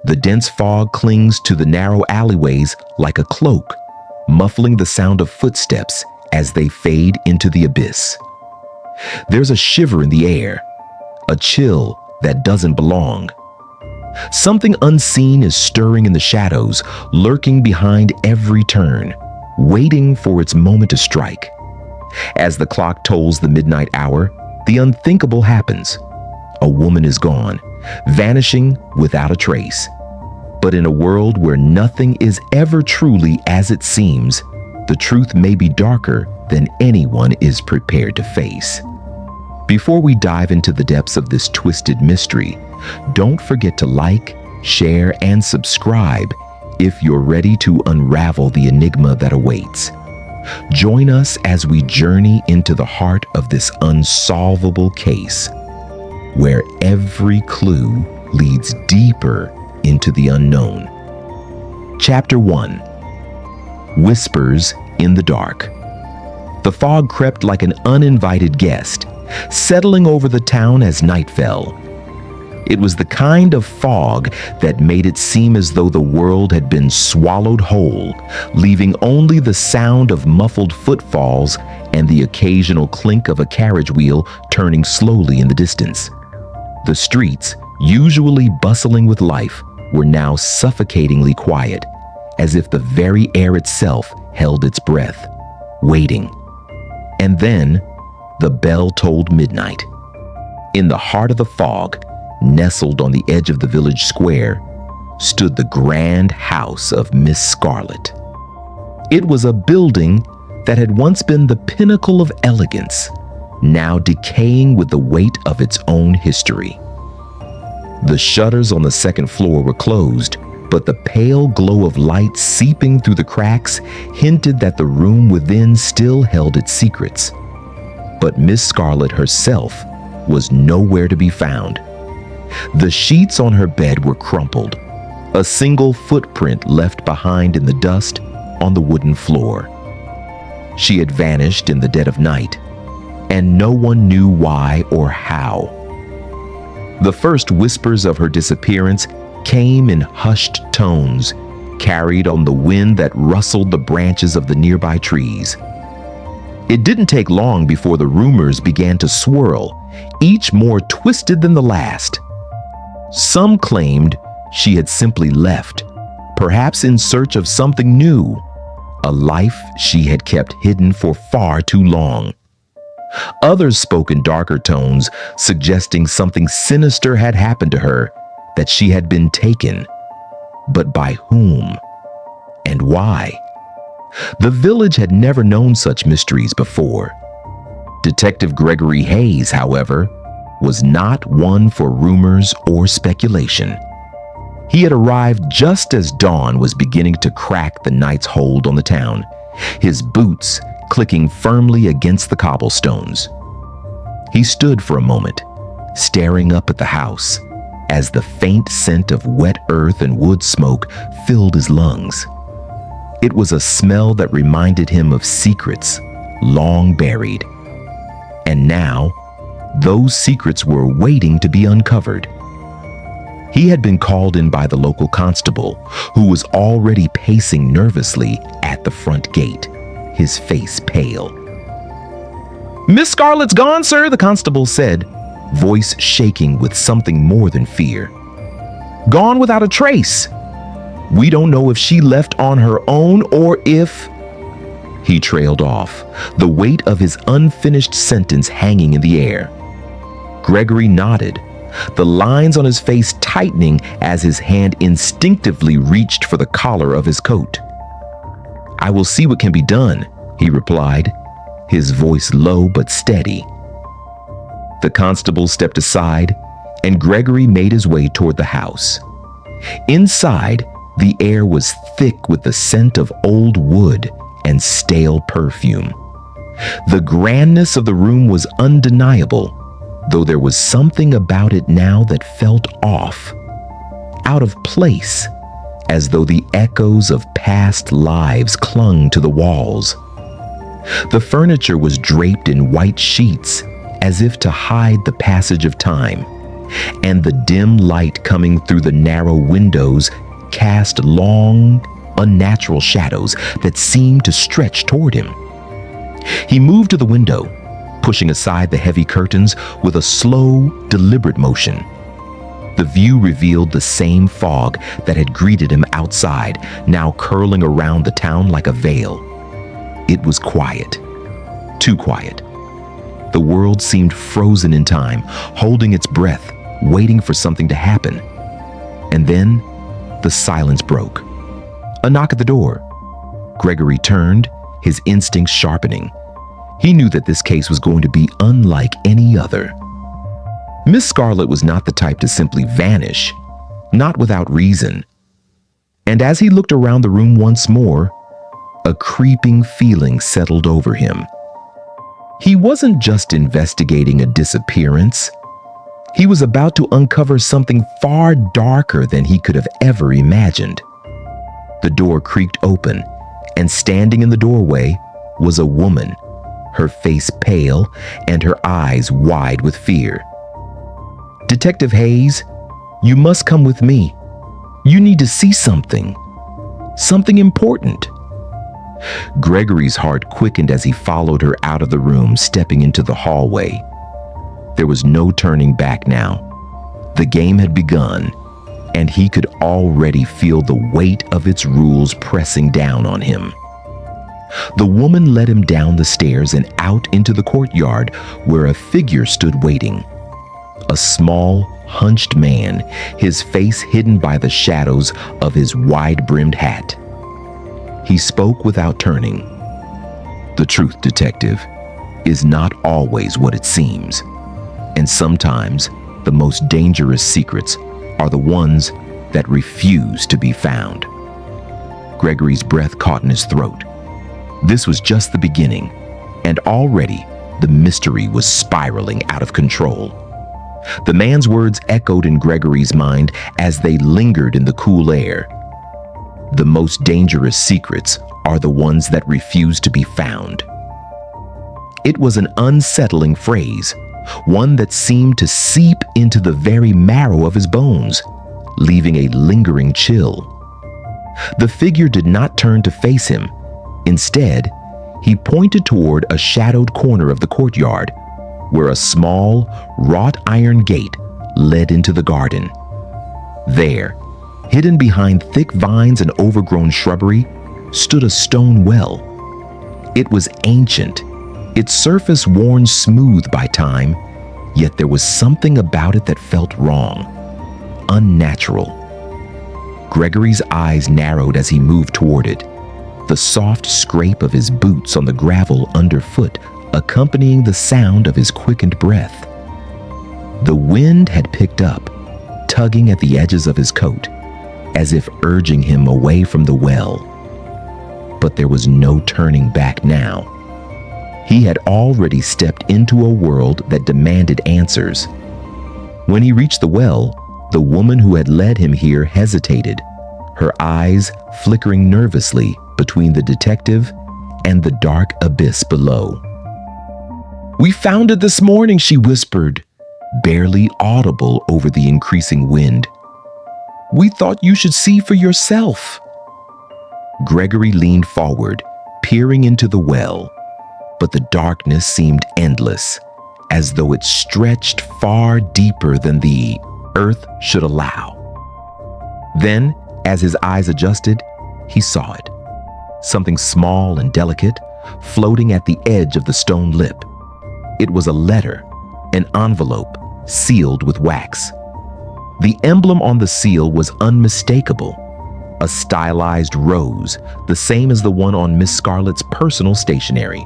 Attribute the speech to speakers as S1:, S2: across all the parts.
S1: The dense fog clings to the narrow alleyways like a cloak, muffling the sound of footsteps as they fade into the abyss. There's a shiver in the air, a chill that doesn't belong. Something unseen is stirring in the shadows, lurking behind every turn, waiting for its moment to strike. As the clock tolls the midnight hour, the unthinkable happens. A woman is gone, vanishing without a trace. But in a world where nothing is ever truly as it seems, the truth may be darker than anyone is prepared to face. Before we dive into the depths of this twisted mystery, don't forget to like, share, and subscribe if you're ready to unravel the enigma that awaits. Join us as we journey into the heart of this unsolvable case, where every clue leads deeper into the unknown. Chapter 1. Whispers in the Dark. The fog crept like an uninvited guest, settling over the town as night fell. It was the kind of fog that made it seem as though the world had been swallowed whole, leaving only the sound of muffled footfalls and the occasional clink of a carriage wheel turning slowly in the distance. The streets, usually bustling with life, were now suffocatingly quiet, as if the very air itself held its breath, waiting. And then, the bell tolled midnight. In the heart of the fog, nestled on the edge of the village square, stood the grand house of Miss Scarlet. It was a building that had once been the pinnacle of elegance, now decaying with the weight of its own history. The shutters on the second floor were closed, but the pale glow of light seeping through the cracks hinted that the room within still held its secrets. But Miss Scarlet herself was nowhere to be found. The sheets on her bed were crumpled, a single footprint left behind in the dust on the wooden floor. She had vanished in the dead of night, and no one knew why or how. The first whispers of her disappearance came in hushed tones, carried on the wind that rustled the branches of the nearby trees. It didn't take long before the rumors began to swirl, each more twisted than the last. Some claimed she had simply left, perhaps in search of something new, a life she had kept hidden for far too long. Others spoke in darker tones, suggesting something sinister had happened to her, that she had been taken. But by whom? And why? The village had never known such mysteries before. Detective Gregory Hayes, however, was not one for rumors or speculation. He had arrived just as dawn was beginning to crack the night's hold on the town, his boots clicking firmly against the cobblestones. He stood for a moment, staring up at the house, as the faint scent of wet earth and wood smoke filled his lungs. It was a smell that reminded him of secrets long buried. And now, those secrets were waiting to be uncovered. He had been called in by the local constable, who was already pacing nervously at the front gate, his face pale. "Miss Scarlet's gone, sir," the constable said, voice shaking with something more than fear. "Gone without a trace. We don't know if she left on her own or if—" He trailed off, the weight of his unfinished sentence hanging in the air. Gregory nodded, the lines on his face tightening as his hand instinctively reached for the collar of his coat. "I will see what can be done," he replied, his voice low but steady. The constable stepped aside, and Gregory made his way toward the house. Inside, the air was thick with the scent of old wood and stale perfume. The grandness of the room was undeniable, though there was something about it now that felt off, out of place, as though the echoes of past lives clung to the walls. The furniture was draped in white sheets, as if to hide the passage of time, and the dim light coming through the narrow windows cast long, unnatural shadows that seemed to stretch toward him. He moved to the window, pushing aside the heavy curtains with a slow, deliberate motion. The view revealed the same fog that had greeted him outside, now curling around the town like a veil. It was quiet, too quiet. The world seemed frozen in time, holding its breath, waiting for something to happen. And then the silence broke. A knock at the door. Gregory turned, his instincts sharpening. He knew that this case was going to be unlike any other. Miss Scarlet was not the type to simply vanish, not without reason. And as he looked around the room once more, a creeping feeling settled over him. He wasn't just investigating a disappearance. He was about to uncover something far darker than he could have ever imagined. The door creaked open, and standing in the doorway was a woman, her face pale and her eyes wide with fear. "Detective Hayes, you must come with me. You need to see something. Something important." Gregory's heart quickened as he followed her out of the room, stepping into the hallway. There was no turning back now. The game had begun, and he could already feel the weight of its rules pressing down on him. The woman led him down the stairs and out into the courtyard where a figure stood waiting. A small, hunched man, his face hidden by the shadows of his wide-brimmed hat. He spoke without turning. "The truth, detective, is not always what it seems. And sometimes the most dangerous secrets are the ones that refuse to be found." Gregory's breath caught in his throat. This was just the beginning, and already the mystery was spiraling out of control. The man's words echoed in Gregory's mind as they lingered in the cool air. The most dangerous secrets are the ones that refuse to be found. It was an unsettling phrase, one that seemed to seep into the very marrow of his bones, leaving a lingering chill. The figure did not turn to face him. Instead, he pointed toward a shadowed corner of the courtyard, where a small, wrought iron gate led into the garden. There, hidden behind thick vines and overgrown shrubbery, stood a stone well. It was ancient, its surface worn smooth by time, yet there was something about it that felt wrong, unnatural. Gregory's eyes narrowed as he moved toward it, the soft scrape of his boots on the gravel underfoot accompanying the sound of his quickened breath. The wind had picked up, tugging at the edges of his coat, as if urging him away from the well. But there was no turning back now. He had already stepped into a world that demanded answers. When he reached the well, the woman who had led him here hesitated, her eyes flickering nervously between the detective and the dark abyss below. "We found it this morning," she whispered, barely audible over the increasing wind. "We thought you should see for yourself." Gregory leaned forward, peering into the well, but the darkness seemed endless, as though it stretched far deeper than the earth should allow. Then, as his eyes adjusted, he saw it. Something small and delicate, floating at the edge of the stone lip. It was a letter, an envelope, sealed with wax. The emblem on the seal was unmistakable, a stylized rose, the same as the one on Miss Scarlet's personal stationery.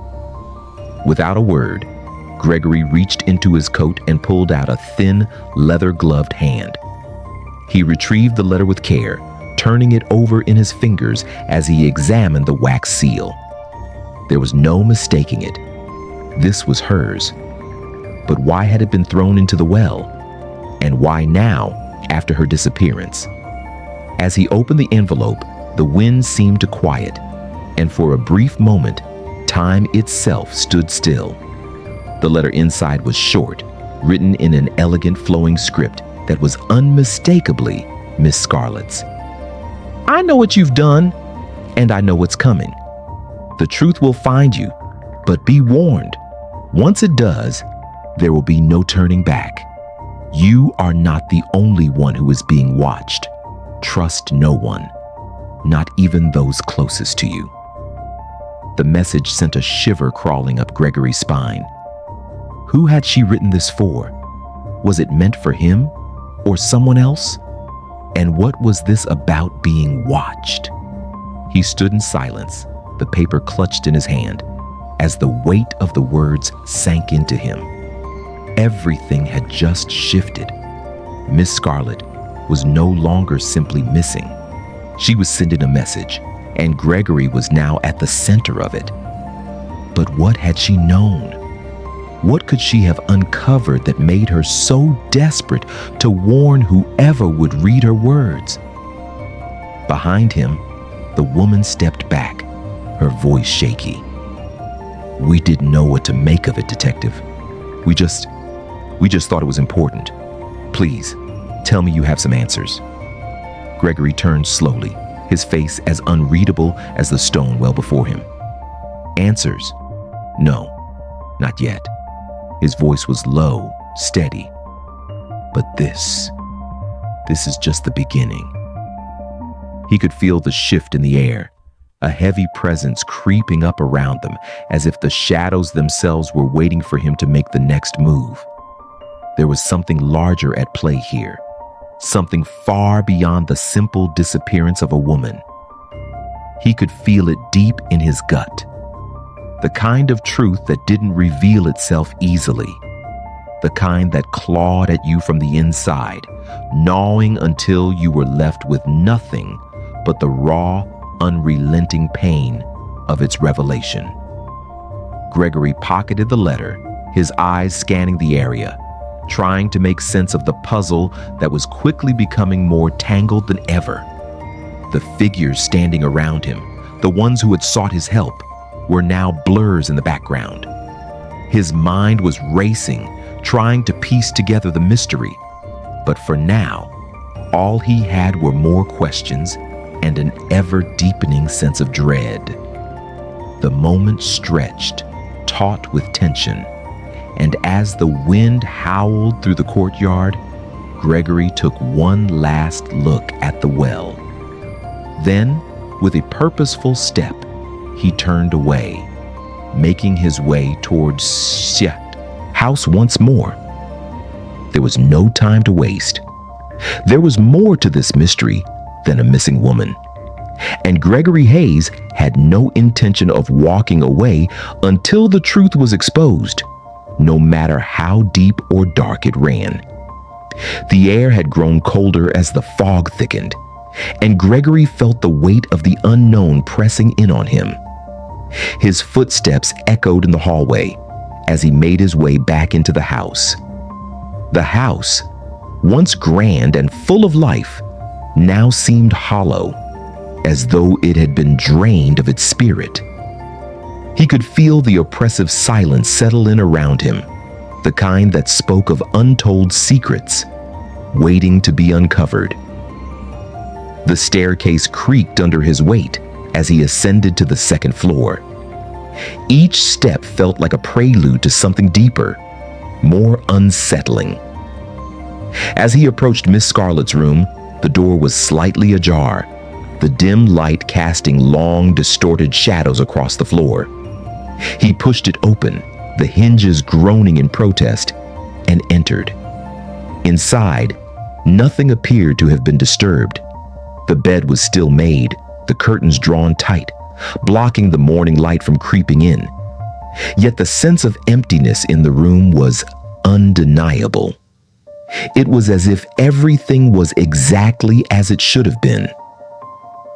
S1: Without a word, Gregory reached into his coat and pulled out a thin, leather-gloved hand. He retrieved the letter with care, turning it over in his fingers as he examined the wax seal. There was no mistaking it. This was hers. But why had it been thrown into the well? And why now, after her disappearance? As he opened the envelope, the wind seemed to quiet, and for a brief moment, time itself stood still. The letter inside was short, written in an elegant flowing script that was unmistakably Miss Scarlet's. "I know what you've done, and I know what's coming. The truth will find you, but be warned. Once it does, there will be no turning back. You are not the only one who is being watched. Trust no one, not even those closest to you." The message sent a shiver crawling up Gregory's spine. Who had she written this for? Was it meant for him or someone else? And what was this about being watched? He stood in silence, the paper clutched in his hand, as the weight of the words sank into him. Everything had just shifted. Miss Scarlet was no longer simply missing. She was sending a message, and Gregory was now at the center of it. But what had she known? What could she have uncovered that made her so desperate to warn whoever would read her words? Behind him, the woman stepped back, her voice shaky. "We didn't know what to make of it, Detective. We just thought it was important. Please, tell me you have some answers." Gregory turned slowly, his face as unreadable as the stone well before him. "Answers? No, not yet." His voice was low, steady. "But this is just the beginning." He could feel the shift in the air, a heavy presence creeping up around them, as if the shadows themselves were waiting for him to make the next move. There was something larger at play here, something far beyond the simple disappearance of a woman. He could feel it deep in his gut, the kind of truth that didn't reveal itself easily, the kind that clawed at you from the inside, gnawing until you were left with nothing but the raw, unrelenting pain of its revelation. Gregory pocketed the letter, his eyes scanning the area, trying to make sense of the puzzle that was quickly becoming more tangled than ever. The figures standing around him, the ones who had sought his help, were now blurs in the background. His mind was racing, trying to piece together the mystery. But for now, all he had were more questions and an ever-deepening sense of dread. The moment stretched, taut with tension, and as the wind howled through the courtyard, Gregory took one last look at the well. Then, with a purposeful step, he turned away, making his way towards house once more. There was no time to waste. There was more to this mystery than a missing woman. And Gregory Hayes had no intention of walking away until the truth was exposed, no matter how deep or dark it ran. The air had grown colder as the fog thickened, and Gregory felt the weight of the unknown pressing in on him. His footsteps echoed in the hallway as he made his way back into the house. The house, once grand and full of life, now seemed hollow, as though it had been drained of its spirit. He could feel the oppressive silence settle in around him, the kind that spoke of untold secrets, waiting to be uncovered. The staircase creaked under his weight as he ascended to the second floor. Each step felt like a prelude to something deeper, more unsettling. As he approached Miss Scarlet's room, the door was slightly ajar, the dim light casting long, distorted shadows across the floor. He pushed it open, the hinges groaning in protest, and entered. Inside, nothing appeared to have been disturbed. The bed was still made, the curtains drawn tight, blocking the morning light from creeping in. Yet the sense of emptiness in the room was undeniable. It was as if everything was exactly as it should have been.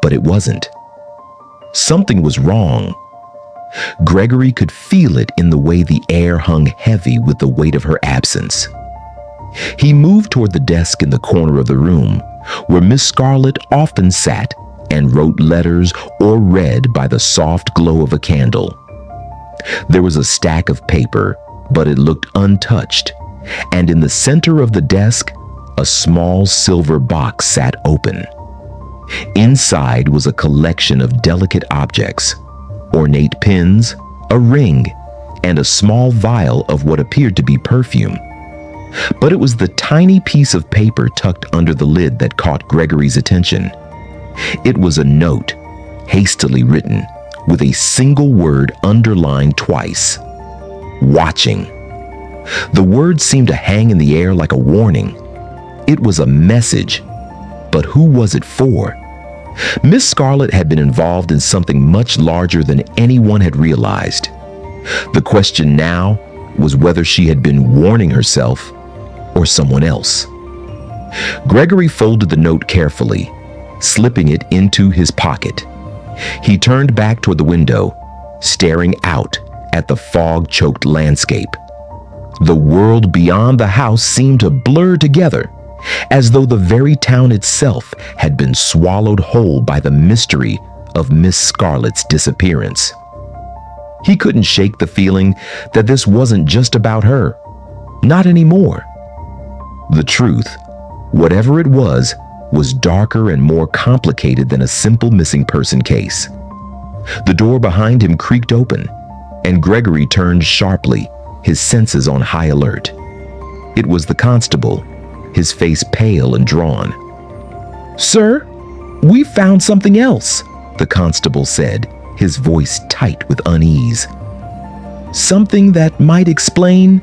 S1: But it wasn't. Something was wrong. Gregory could feel it in the way the air hung heavy with the weight of her absence. He moved toward the desk in the corner of the room, where Miss Scarlet often sat and wrote letters or read by the soft glow of a candle. There was a stack of paper, but it looked untouched, and in the center of the desk, a small silver box sat open. Inside was a collection of delicate objects, ornate pins, a ring, and a small vial of what appeared to be perfume. But it was the tiny piece of paper tucked under the lid that caught Gregory's attention. It was a note, hastily written, with a single word underlined twice: watching. The word seemed to hang in the air like a warning. It was a message, but who was it for? Miss Scarlet had been involved in something much larger than anyone had realized. The question now was whether she had been warning herself or someone else. Gregory folded the note carefully, slipping it into his pocket. He turned back toward the window, staring out at the fog-choked landscape. The world beyond the house seemed to blur together, as though the very town itself had been swallowed whole by the mystery of Miss Scarlet's disappearance. He couldn't shake the feeling that this wasn't just about her. Not anymore. The truth, whatever it was darker and more complicated than a simple missing person case. The door behind him creaked open, and Gregory turned sharply, his senses on high alert. It was the constable, his face pale and drawn. "Sir, we found something else," the constable said, his voice tight with unease. "Something that might explain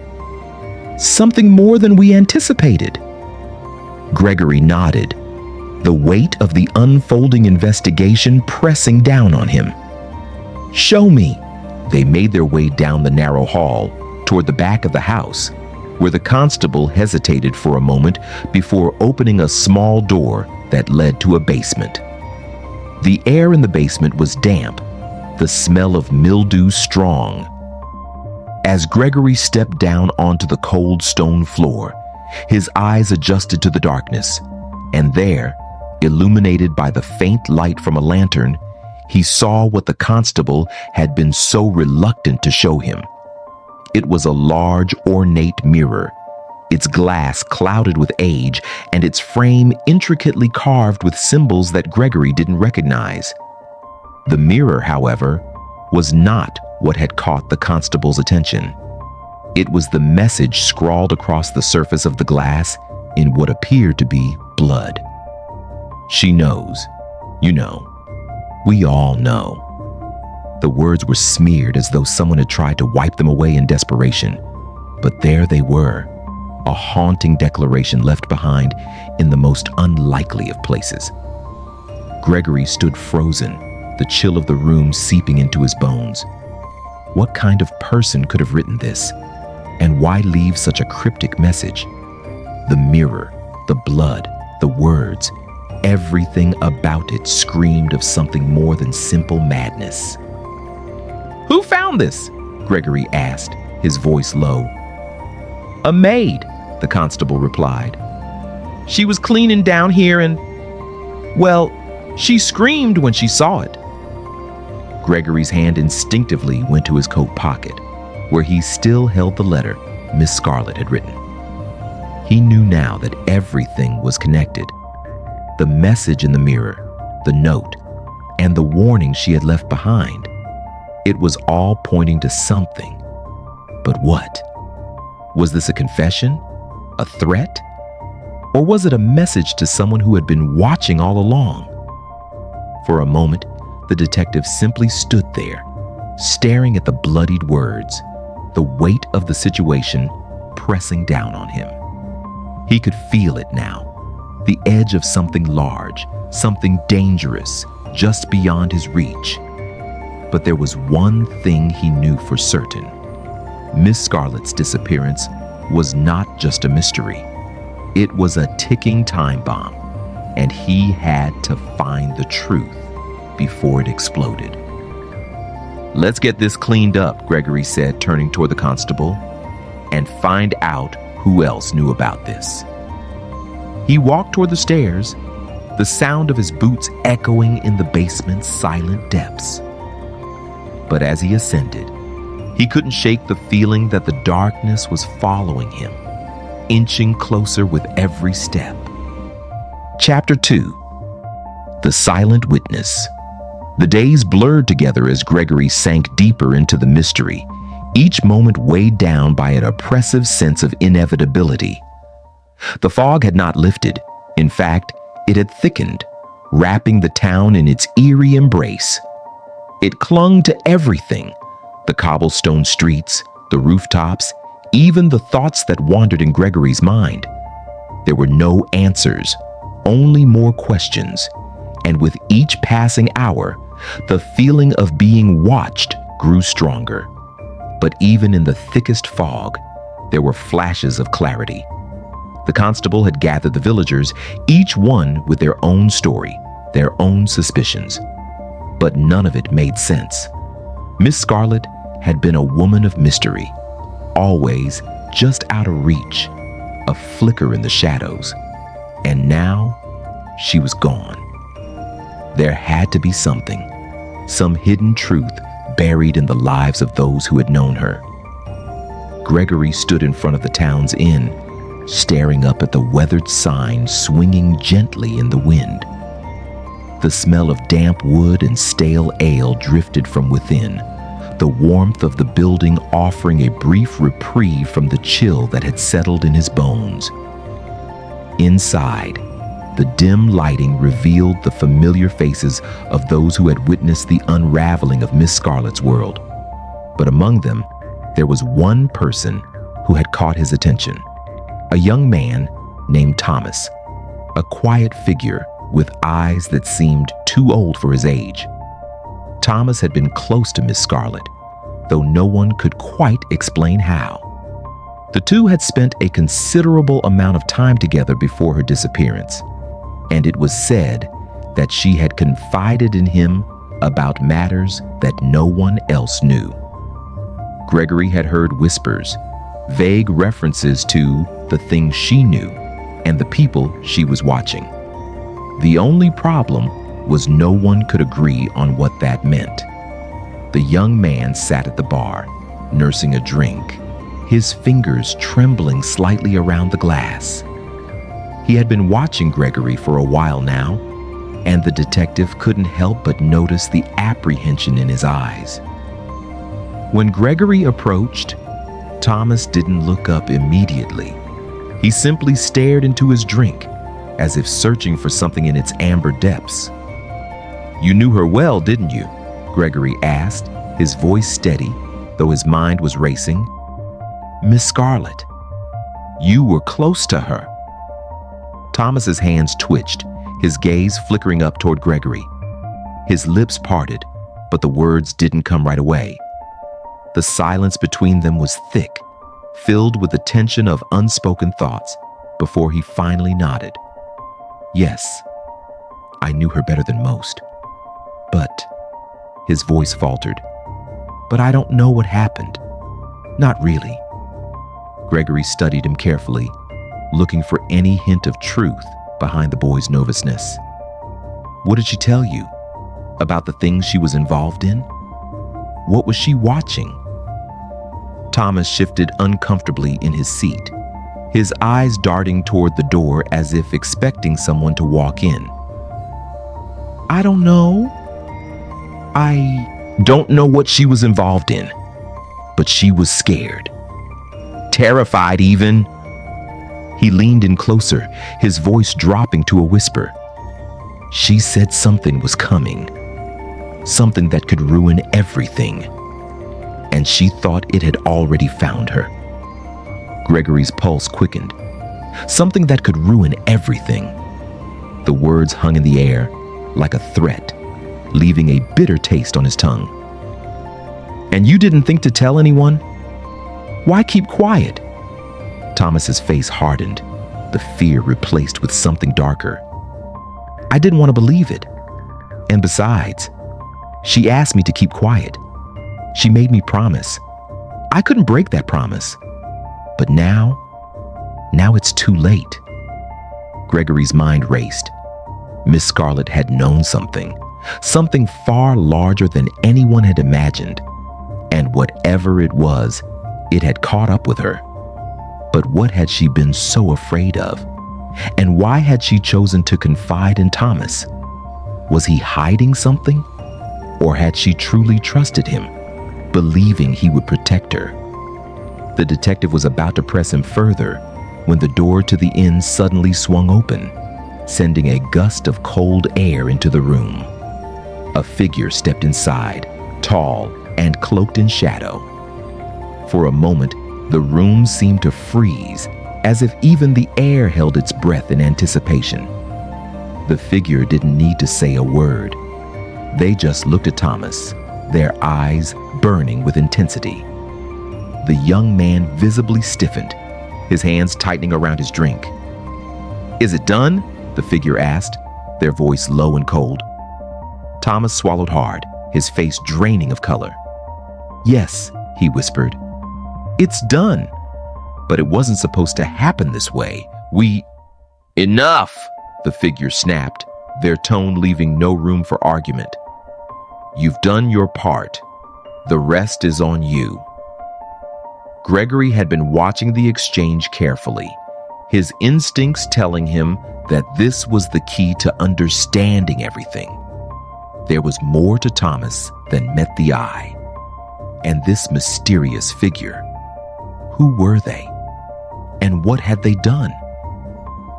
S1: something more than we anticipated." Gregory nodded, the weight of the unfolding investigation pressing down on him. "Show me." They made their way down the narrow hall toward the back of the house, where the constable hesitated for a moment before opening a small door that led to a basement. The air in the basement was damp, the smell of mildew strong. As Gregory stepped down onto the cold stone floor, his eyes adjusted to the darkness, and there, illuminated by the faint light from a lantern, he saw what the constable had been so reluctant to show him. It was a large, ornate mirror, its glass clouded with age and its frame intricately carved with symbols that Gregory didn't recognize. The mirror, however, was not what had caught the constable's attention. It was the message scrawled across the surface of the glass in what appeared to be blood. "She knows. You know. We all know." The words were smeared as though someone had tried to wipe them away in desperation. But there they were, a haunting declaration left behind in the most unlikely of places. Gregory stood frozen, the chill of the room seeping into his bones. What kind of person could have written this? And why leave such a cryptic message? The mirror, the blood, the words, everything about it screamed of something more than simple madness. "Who found this?" Gregory asked, his voice low. "A maid," the constable replied. "She was cleaning down here and, well, she screamed when she saw it." Gregory's hand instinctively went to his coat pocket, where he still held the letter Miss Scarlet had written. He knew now that everything was connected. The message in the mirror, the note, and the warning she had left behind. It was all pointing to something. But what? Was this a confession? A threat? Or was it a message to someone who had been watching all along? For a moment, the detective simply stood there, staring at the bloodied words, the weight of the situation pressing down on him. He could feel it now, the edge of something large, something dangerous, just beyond his reach. But there was one thing he knew for certain. Miss Scarlet's disappearance was not just a mystery. It was a ticking time bomb, and he had to find the truth before it exploded. "Let's get this cleaned up," Gregory said, turning toward the constable, "and find out who else knew about this." He walked toward the stairs, the sound of his boots echoing in the basement's silent depths. But as he ascended, he couldn't shake the feeling that the darkness was following him, inching closer with every step. Chapter 2. The Silent Witness. The days blurred together as Gregory sank deeper into the mystery, each moment weighed down by an oppressive sense of inevitability. The fog had not lifted. In fact, it had thickened, wrapping the town in its eerie embrace. It clung to everything: the cobblestone streets, the rooftops, even the thoughts that wandered in Gregory's mind. There were no answers, only more questions, and with each passing hour, the feeling of being watched grew stronger. But even in the thickest fog, there were flashes of clarity. The constable had gathered the villagers, each one with their own story, their own suspicions. But none of it made sense. Miss Scarlet had been a woman of mystery, always just out of reach, a flicker in the shadows. And now, she was gone. There had to be something, some hidden truth buried in the lives of those who had known her. Gregory stood in front of the town's inn, staring up at the weathered sign swinging gently in the wind. The smell of damp wood and stale ale drifted from within, the warmth of the building offering a brief reprieve from the chill that had settled in his bones. Inside, the dim lighting revealed the familiar faces of those who had witnessed the unraveling of Miss Scarlet's world. But among them, there was one person who had caught his attention. A young man named Thomas, a quiet figure with eyes that seemed too old for his age. Thomas had been close to Miss Scarlet, though no one could quite explain how. The two had spent a considerable amount of time together before her disappearance, and it was said that she had confided in him about matters that no one else knew. Gregory had heard whispers, vague references to the things she knew and the people she was watching. The only problem was no one could agree on what that meant. The young man sat at the bar, nursing a drink, his fingers trembling slightly around the glass. He had been watching Gregory for a while now, and the detective couldn't help but notice the apprehension in his eyes. When Gregory approached, Thomas didn't look up immediately. He simply stared into his drink, as if searching for something in its amber depths. "You knew her well, didn't you?" Gregory asked, his voice steady, though his mind was racing. "Miss Scarlet, you were close to her." Thomas's hands twitched, his gaze flickering up toward Gregory. His lips parted, but the words didn't come right away. The silence between them was thick, filled with the tension of unspoken thoughts, before he finally nodded. "Yes, I knew her better than most. But," his voice faltered, "but I don't know what happened. Not really." Gregory studied him carefully, looking for any hint of truth behind the boy's nervousness. "What did she tell you? About the things she was involved in? What was she watching?" Thomas shifted uncomfortably in his seat, his eyes darting toward the door as if expecting someone to walk in. "I don't know. I don't know what she was involved in, but she was scared. Terrified even." He leaned in closer, his voice dropping to a whisper. "She said something was coming, something that could ruin everything, and she thought it had already found her." Gregory's pulse quickened. Something that could ruin everything. The words hung in the air like a threat, leaving a bitter taste on his tongue. "And you didn't think to tell anyone? Why keep quiet?" Thomas's face hardened, the fear replaced with something darker. "I didn't want to believe it. And besides, she asked me to keep quiet. She made me promise. I couldn't break that promise. But now it's too late." Gregory's mind raced. Miss Scarlet had known something far larger than anyone had imagined, and whatever it was, it had caught up with her. But what had she been so afraid of? And why had she chosen to confide in Thomas? Was he hiding something? Or had she truly trusted him, believing he would protect her? The detective was about to press him further when the door to the inn suddenly swung open, sending a gust of cold air into the room. A figure stepped inside, tall and cloaked in shadow. For a moment, the room seemed to freeze, as if even the air held its breath in anticipation. The figure didn't need to say a word. They just looked at Thomas, their eyes burning with intensity. The young man visibly stiffened, his hands tightening around his drink. "Is it done?" the figure asked, their voice low and cold. Thomas swallowed hard, his face draining of color. "Yes," he whispered. "It's done. But it wasn't supposed to happen this way. Enough!" the figure snapped, their tone leaving no room for argument. "You've done your part. The rest is on you." Gregory had been watching the exchange carefully, his instincts telling him that this was the key to understanding everything. There was more to Thomas than met the eye. And this mysterious figure, who were they? And what had they done?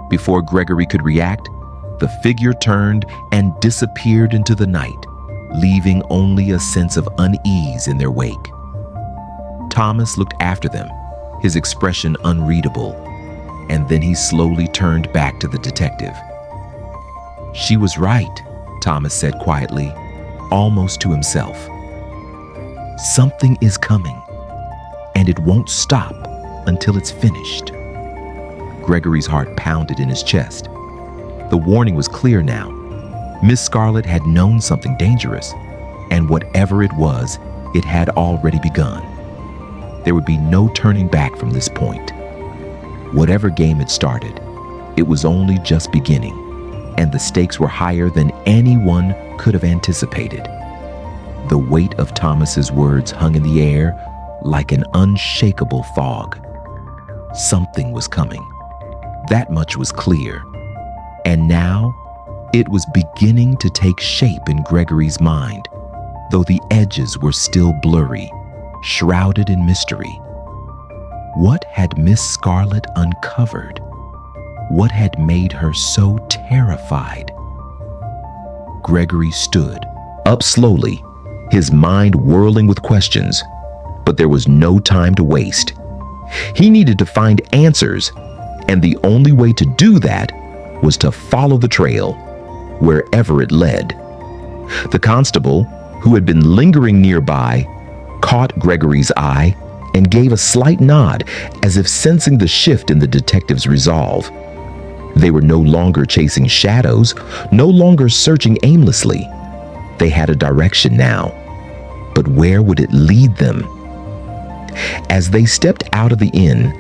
S1: Before Gregory could react, the figure turned and disappeared into the night, leaving only a sense of unease in their wake. Thomas looked after them, his expression unreadable, and then he slowly turned back to the detective. "She was right," Thomas said quietly, almost to himself. "Something is coming, and it won't stop until it's finished." Gregory's heart pounded in his chest. The warning was clear now. Miss Scarlet had known something dangerous, and whatever it was, it had already begun. There would be no turning back from this point. Whatever game had started, it was only just beginning, and the stakes were higher than anyone could have anticipated. The weight of Thomas's words hung in the air like an unshakable fog. Something was coming. That much was clear. And now, it was beginning to take shape in Gregory's mind, though the edges were still blurry, shrouded in mystery. What had Miss Scarlet uncovered? What had made her so terrified? Gregory stood, up slowly, his mind whirling with questions, but there was no time to waste. He needed to find answers, and the only way to do that was to follow the trail, wherever it led. The constable, who had been lingering nearby, caught Gregory's eye and gave a slight nod, as if sensing the shift in the detective's resolve. They were no longer chasing shadows, no longer searching aimlessly. They had a direction now, but where would it lead them? As they stepped out of the inn,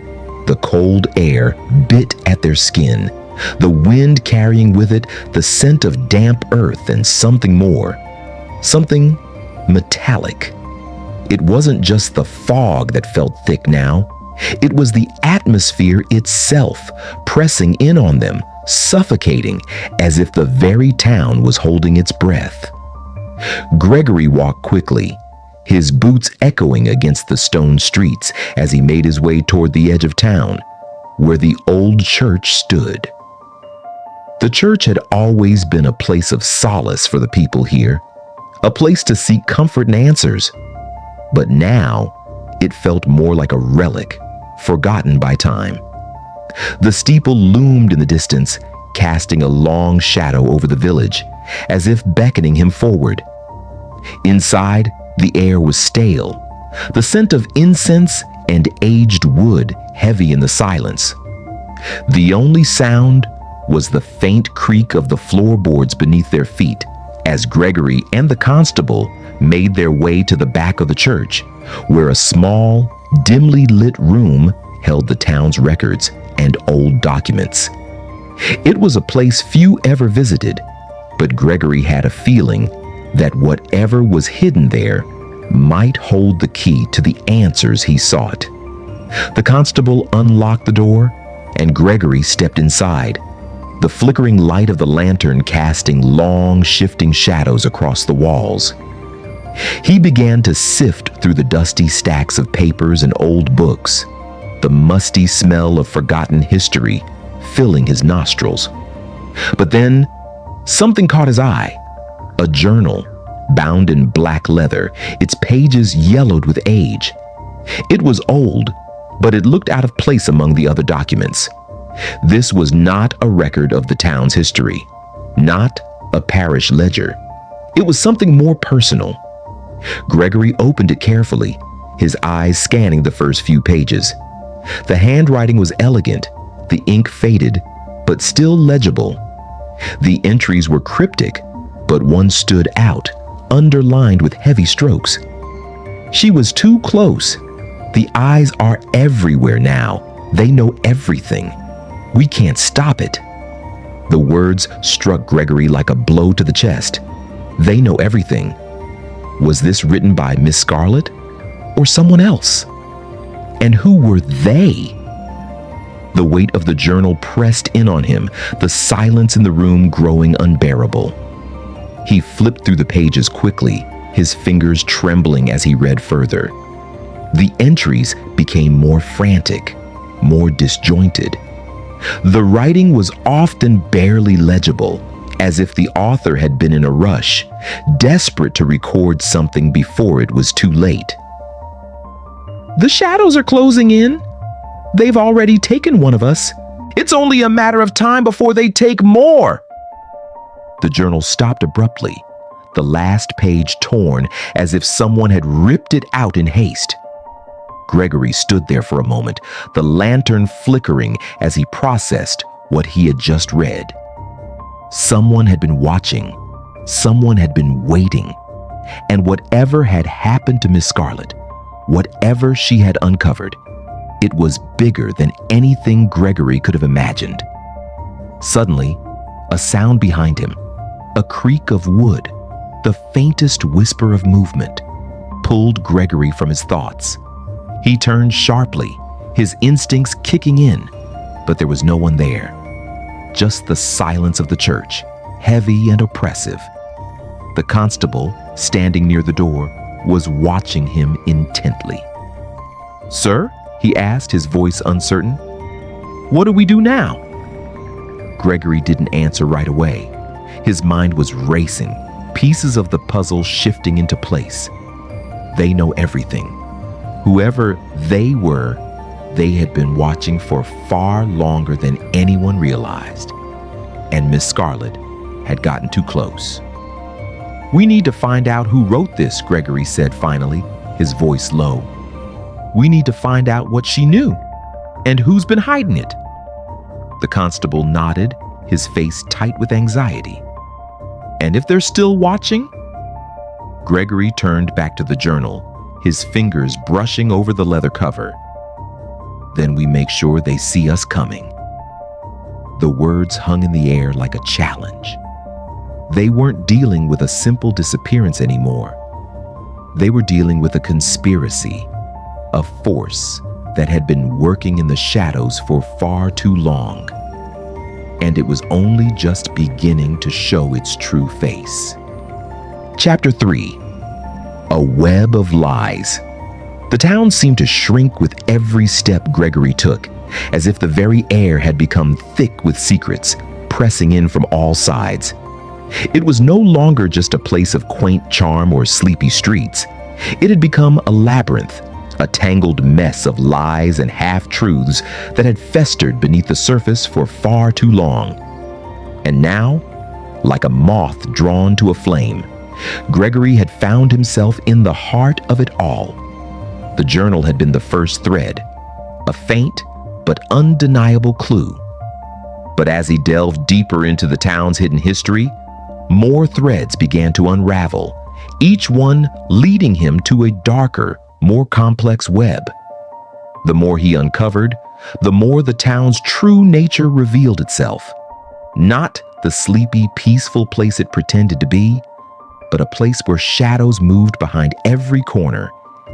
S1: the cold air bit at their skin, the wind carrying with it the scent of damp earth and something more, something metallic. It wasn't just the fog that felt thick now. It was the atmosphere itself pressing in on them, suffocating, as if the very town was holding its breath. Gregory walked quickly, his boots echoing against the stone streets as he made his way toward the edge of town, where the old church stood. The church had always been a place of solace for the people here, a place to seek comfort and answers. But now, it felt more like a relic, forgotten by time. The steeple loomed in the distance, casting a long shadow over the village, as if beckoning him forward. Inside, the air was stale, the scent of incense and aged wood heavy in the silence. The only sound was the faint creak of the floorboards beneath their feet as Gregory and the constable made their way to the back of the church, where a small, dimly lit room held the town's records and old documents. It was a place few ever visited, but Gregory had a feeling that whatever was hidden there might hold the key to the answers he sought. The constable unlocked the door, and Gregory stepped inside, the flickering light of the lantern casting long, shifting shadows across the walls. He began to sift through the dusty stacks of papers and old books, the musty smell of forgotten history filling his nostrils. But then, something caught his eye. A journal, bound in black leather, its pages yellowed with age. It was old, but it looked out of place among the other documents. This was not a record of the town's history, not a parish ledger. It was something more personal. Gregory opened it carefully, his eyes scanning the first few pages. The handwriting was elegant, the ink faded, but still legible. The entries were cryptic, but one stood out, underlined with heavy strokes. She was too close. The eyes are everywhere now. They know everything. We can't stop it. The words struck Gregory like a blow to the chest. They know everything. Was this written by Miss Scarlet or someone else? And who were they? The weight of the journal pressed in on him, the silence in the room growing unbearable. He flipped through the pages quickly, his fingers trembling as he read further. The entries became more frantic, more disjointed. The writing was often barely legible, as if the author had been in a rush, desperate to record something before it was too late. The shadows are closing in. They've already taken one of us. It's only a matter of time before they take more. The journal stopped abruptly, the last page torn as if someone had ripped it out in haste. Gregory stood there for a moment, the lantern flickering as he processed what he had just read. Someone had been watching. Someone had been waiting. And whatever had happened to Miss Scarlet, whatever she had uncovered, it was bigger than anything Gregory could have imagined. Suddenly, a sound behind him, a creak of wood, the faintest whisper of movement, pulled Gregory from his thoughts. He turned sharply, his instincts kicking in, but there was no one there. Just the silence of the church, heavy and oppressive. The constable, standing near the door, was watching him intently. "Sir?" he asked, his voice uncertain. "What do we do now?" Gregory didn't answer right away. His mind was racing, pieces of the puzzle shifting into place. They know everything. Whoever they were, they had been watching for far longer than anyone realized. And Miss Scarlet had gotten too close. "We need to find out who wrote this," Gregory said finally, his voice low. "We need to find out what she knew and who's been hiding it." The constable nodded, his face tight with anxiety. "And if they're still watching?" Gregory turned back to the journal, his fingers brushing over the leather cover. "Then we make sure they see us coming." The words hung in the air like a challenge. They weren't dealing with a simple disappearance anymore. They were dealing with a conspiracy, a force that had been working in the shadows for far too long. And it was only just beginning to show its true face. Chapter 3. A Web of Lies. The town seemed to shrink with every step Gregory took, as if the very air had become thick with secrets, pressing in from all sides. It was no longer just a place of quaint charm or sleepy streets. It had become a labyrinth, a tangled mess of lies and half-truths that had festered beneath the surface for far too long. And now, like a moth drawn to a flame, Gregory had found himself in the heart of it all. The journal had been the first thread, a faint but undeniable clue. But as he delved deeper into the town's hidden history, more threads began to unravel, each one leading him to a darker, more complex web. The more he uncovered, the more the town's true nature revealed itself. Not the sleepy, peaceful place it pretended to be, but a place where shadows moved behind every corner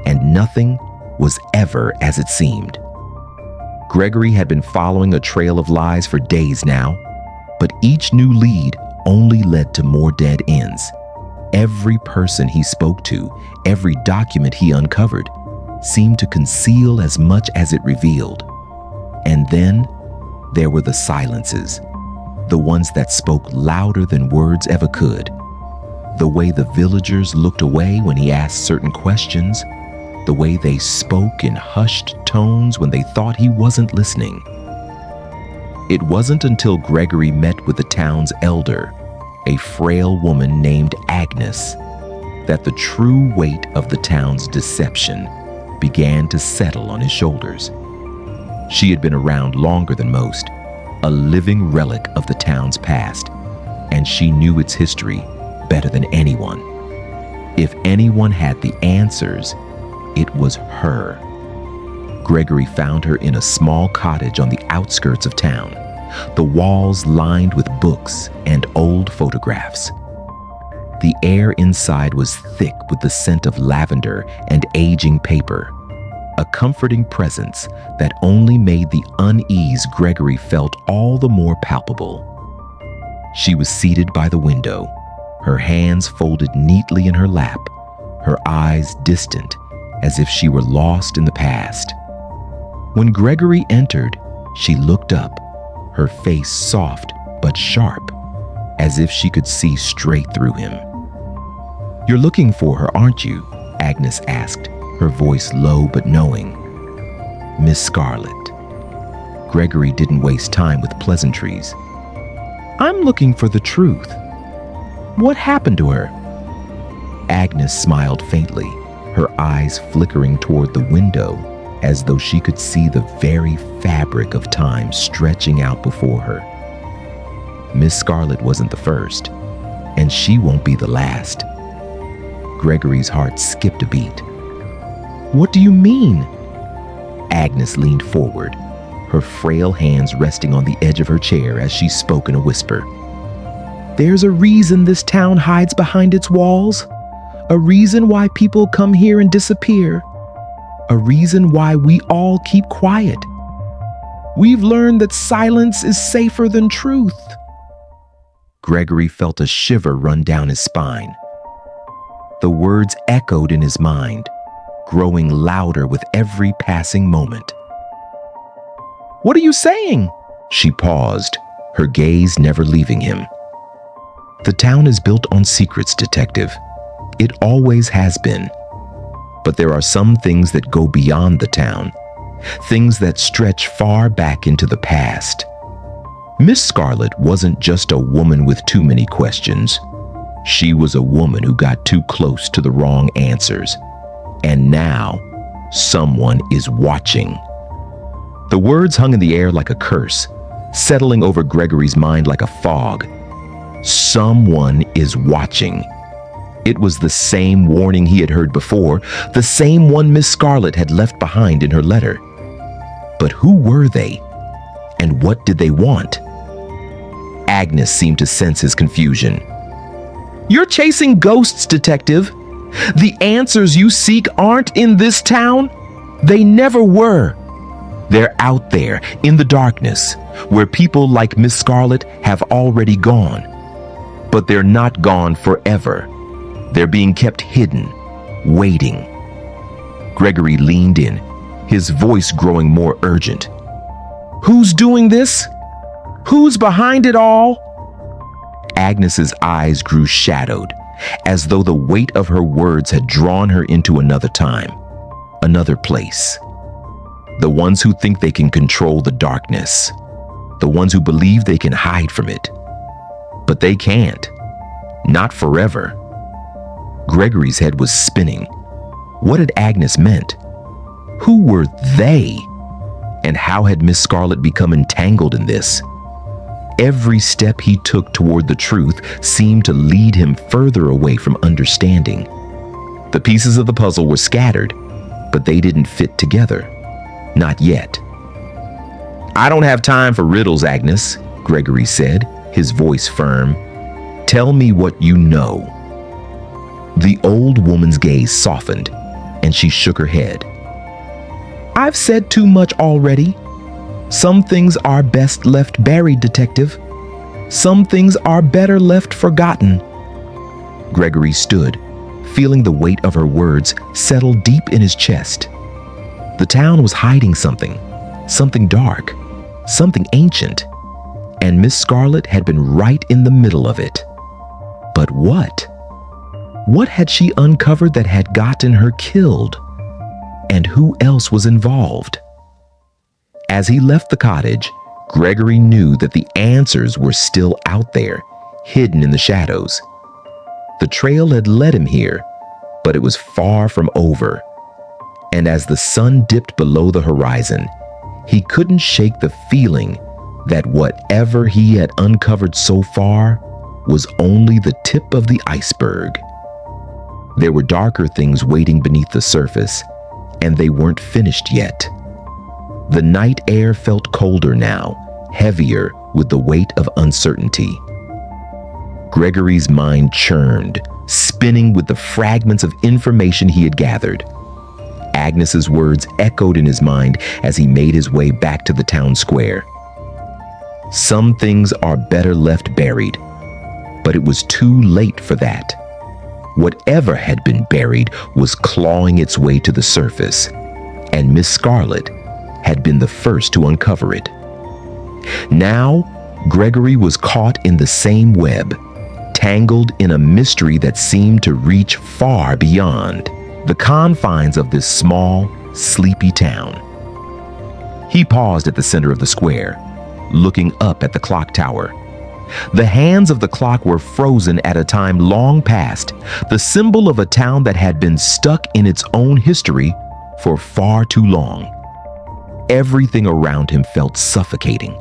S1: and nothing was ever as it seemed. Gregory had been following a trail of lies for days now, but each new lead only led to more dead ends. Every person he spoke to, every document he uncovered, seemed to conceal as much as it revealed. And then there were the silences, the ones that spoke louder than words ever could. The way the villagers looked away when he asked certain questions, the way they spoke in hushed tones when they thought he wasn't listening. It wasn't until Gregory met with the town's elder, a frail woman named Agnes, that the true weight of the town's deception began to settle on his shoulders. She had been around longer than most, a living relic of the town's past, and she knew its history better than anyone. If anyone had the answers, it was her. Gregory found her in a small cottage on the outskirts of town, the walls lined with books and old photographs. The air inside was thick with the scent of lavender and aging paper, a comforting presence that only made the unease Gregory felt all the more palpable. She was seated by the window, her hands folded neatly in her lap, her eyes distant, as if she were lost in the past. When Gregory entered, she looked up, her face soft but sharp, as if she could see straight through him. "You're looking for her, aren't you?" Agnes asked, her voice low but knowing. "Miss Scarlet." Gregory didn't waste time with pleasantries. "I'm looking for the truth. What happened to her?" Agnes smiled faintly, her eyes flickering toward the window as though she could see the very fabric of time stretching out before her. Miss Scarlet wasn't the first, and she won't be the last. Gregory's heart skipped a beat. "What do you mean?" Agnes leaned forward, her frail hands resting on the edge of her chair as she spoke in a whisper. "There's a reason this town hides behind its walls, a reason why people come here and disappear, a reason why we all keep quiet. We've learned that silence is safer than truth." Gregory felt a shiver run down his spine. The words echoed in his mind, growing louder with every passing moment. "What are you saying?" She paused, her gaze never leaving him. "The town is built on secrets, Detective. It always has been. But there are some things that go beyond the town, things that stretch far back into the past. Miss Scarlet wasn't just a woman with too many questions. She was a woman who got too close to the wrong answers. And now, someone is watching." The words hung in the air like a curse, settling over Gregory's mind like a fog. Someone is watching. It was the same warning he had heard before, the same one Miss Scarlet had left behind in her letter. But who were they? And what did they want? Agnes seemed to sense his confusion. "You're chasing ghosts, Detective. The answers you seek aren't in this town. They never were. They're out there, in the darkness, where people like Miss Scarlet have already gone. But they're not gone forever. They're being kept hidden, waiting." Gregory leaned in, his voice growing more urgent. "Who's doing this? Who's behind it all?" Agnes's eyes grew shadowed, as though the weight of her words had drawn her into another time, another place. The ones who think they can control the darkness, the ones who believe they can hide from it. But they can't. Not forever. Gregory's head was spinning. What had Agnes meant? Who were they? And how had Miss Scarlet become entangled in this? Every step he took toward the truth seemed to lead him further away from understanding. The pieces of the puzzle were scattered, but they didn't fit together. Not yet. "I don't have time for riddles, Agnes," Gregory said, his voice firm. "Tell me what you know." The old woman's gaze softened, and she shook her head. "I've said too much already. Some things are best left buried, detective. Some things are better left forgotten. Gregory stood, feeling the weight of her words settle deep in his chest. The town was hiding something dark, something ancient, and Miss Scarlet had been right in the middle of it. But what? What had she uncovered that had gotten her killed? And who else was involved? As he left the cottage, Gregory knew that the answers were still out there, hidden in the shadows. The trail had led him here, but it was far from over. And as the sun dipped below the horizon, he couldn't shake the feeling that whatever he had uncovered so far was only the tip of the iceberg. There were darker things waiting beneath the surface, and they weren't finished yet. The night air felt colder now, heavier with the weight of uncertainty. Gregory's mind churned, spinning with the fragments of information he had gathered. Agnes's words echoed in his mind as he made his way back to the town square. Some things are better left buried, but it was too late for that. Whatever had been buried was clawing its way to the surface, and Miss Scarlet had been the first to uncover it. Now, Gregory was caught in the same web, tangled in a mystery that seemed to reach far beyond the confines of this small, sleepy town. He paused at the center of the square, looking up at the clock tower. The hands of the clock were frozen at a time long past, the symbol of a town that had been stuck in its own history for far too long. Everything around him felt suffocating.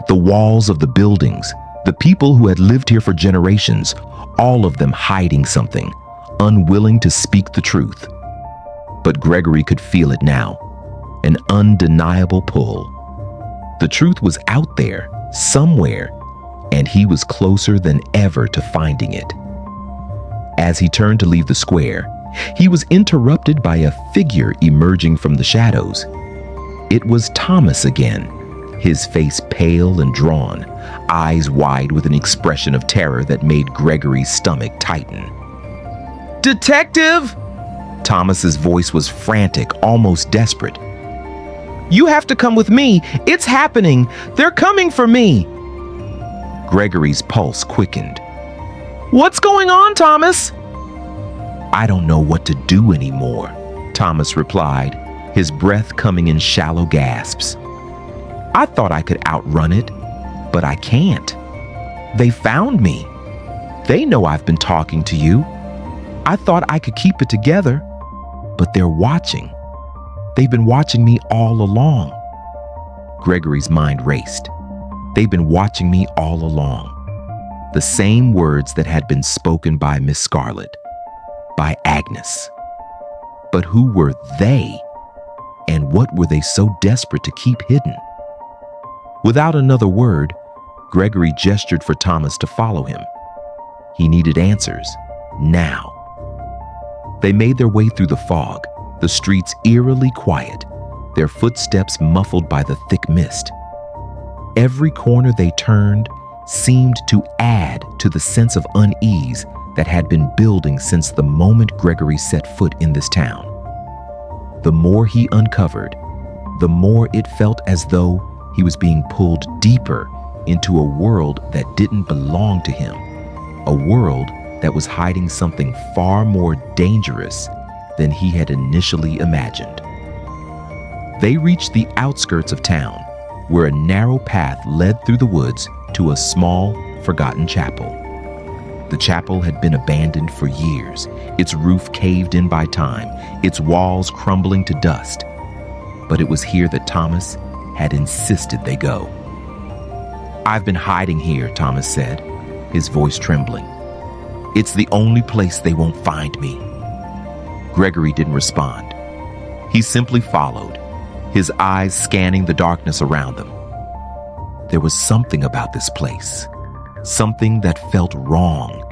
S1: The walls of the buildings, the people who had lived here for generations, all of them hiding something, unwilling to speak the truth. But Gregory could feel it now, an undeniable pull. The truth was out there, somewhere, and he was closer than ever to finding it. As he turned to leave the square, he was interrupted by a figure emerging from the shadows. It was Thomas again, his face pale and drawn, eyes wide with an expression of terror that made Gregory's stomach tighten. "Detective!" Thomas's voice was frantic, almost desperate. "You have to come with me. It's happening. They're coming for me." Gregory's pulse quickened. "What's going on, Thomas?" "I don't know what to do anymore," Thomas replied, his breath coming in shallow gasps. "I thought I could outrun it, but I can't. They found me. They know I've been talking to you. I thought I could keep it together, but they're watching. They've been watching me all along." Gregory's mind raced. "They've been watching me all along." The same words that had been spoken by Miss Scarlet, by Agnes. But who were they? And what were they so desperate to keep hidden? Without another word, Gregory gestured for Thomas to follow him. He needed answers, now. They made their way through the fog, the streets eerily quiet, their footsteps muffled by the thick mist. Every corner they turned seemed to add to the sense of unease that had been building since the moment Gregory set foot in this town. The more he uncovered, the more it felt as though he was being pulled deeper into a world that didn't belong to him, a world that was hiding something far more dangerous than he had initially imagined. They reached the outskirts of town, where a narrow path led through the woods to a small, forgotten chapel. The chapel had been abandoned for years, its roof caved in by time, its walls crumbling to dust. But it was here that Thomas had insisted they go. "I've been hiding here," Thomas said, his voice trembling. "It's the only place they won't find me." Gregory didn't respond. He simply followed, his eyes scanning the darkness around them. There was something about this place, something that felt wrong.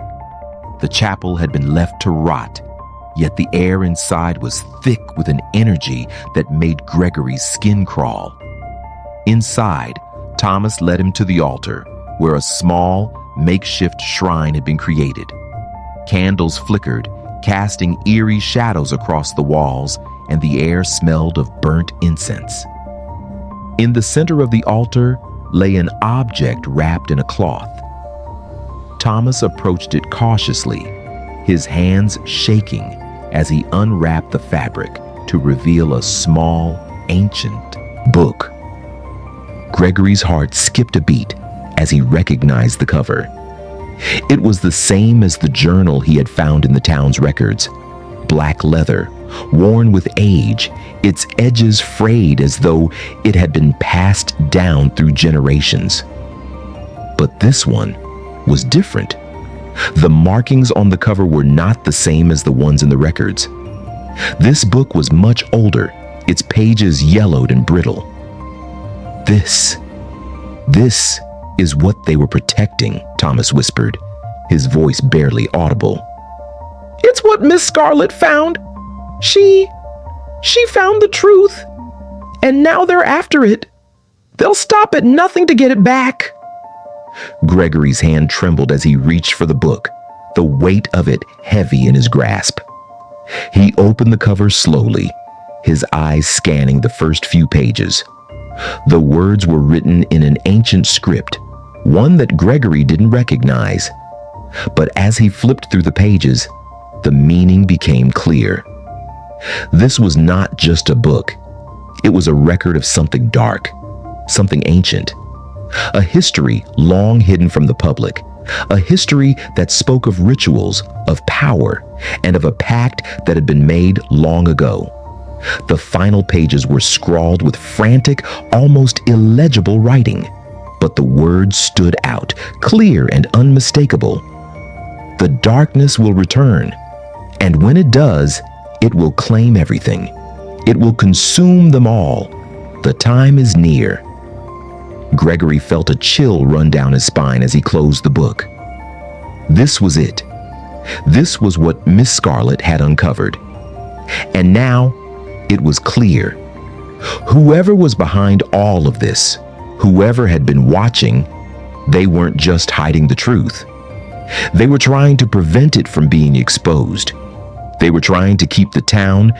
S1: The chapel had been left to rot, yet the air inside was thick with an energy that made Gregory's skin crawl. Inside, Thomas led him to the altar, where a small, makeshift shrine had been created. Candles flickered, casting eerie shadows across the walls, and the air smelled of burnt incense. In the center of the altar lay an object wrapped in a cloth. Thomas approached it cautiously, his hands shaking as he unwrapped the fabric to reveal a small, ancient book. Gregory's heart skipped a beat as he recognized the cover. It was the same as the journal he had found in the town's records. Black leather, worn with age, its edges frayed as though it had been passed down through generations. But this one was different. The markings on the cover were not the same as the ones in the records. This book was much older, its pages yellowed and brittle. This is what they were protecting, Thomas whispered, his voice barely audible.
S2: It's what Miss Scarlet found. She found the truth, and now they're after it. They'll stop at nothing to get it back.
S1: Gregory's hand trembled as he reached for the book, the weight of it heavy in his grasp. He opened the cover slowly, his eyes scanning the first few pages. The words were written in an ancient script, one that Gregory didn't recognize. But as he flipped through the pages, the meaning became clear. This was not just a book. It was a record of something dark, something ancient. A history long hidden from the public. A history that spoke of rituals, of power, and of a pact that had been made long ago. The final pages were scrawled with frantic, almost illegible writing, but the words stood out, clear and unmistakable. The darkness will return, and when it does, it will claim everything. It will consume them all. The time is near. Gregory felt a chill run down his spine as he closed the book. This was it. This was what Miss Scarlet had uncovered. And now, it was clear. Whoever was behind all of this, whoever had been watching, they weren't just hiding the truth. They were trying to prevent it from being exposed. They were trying to keep the town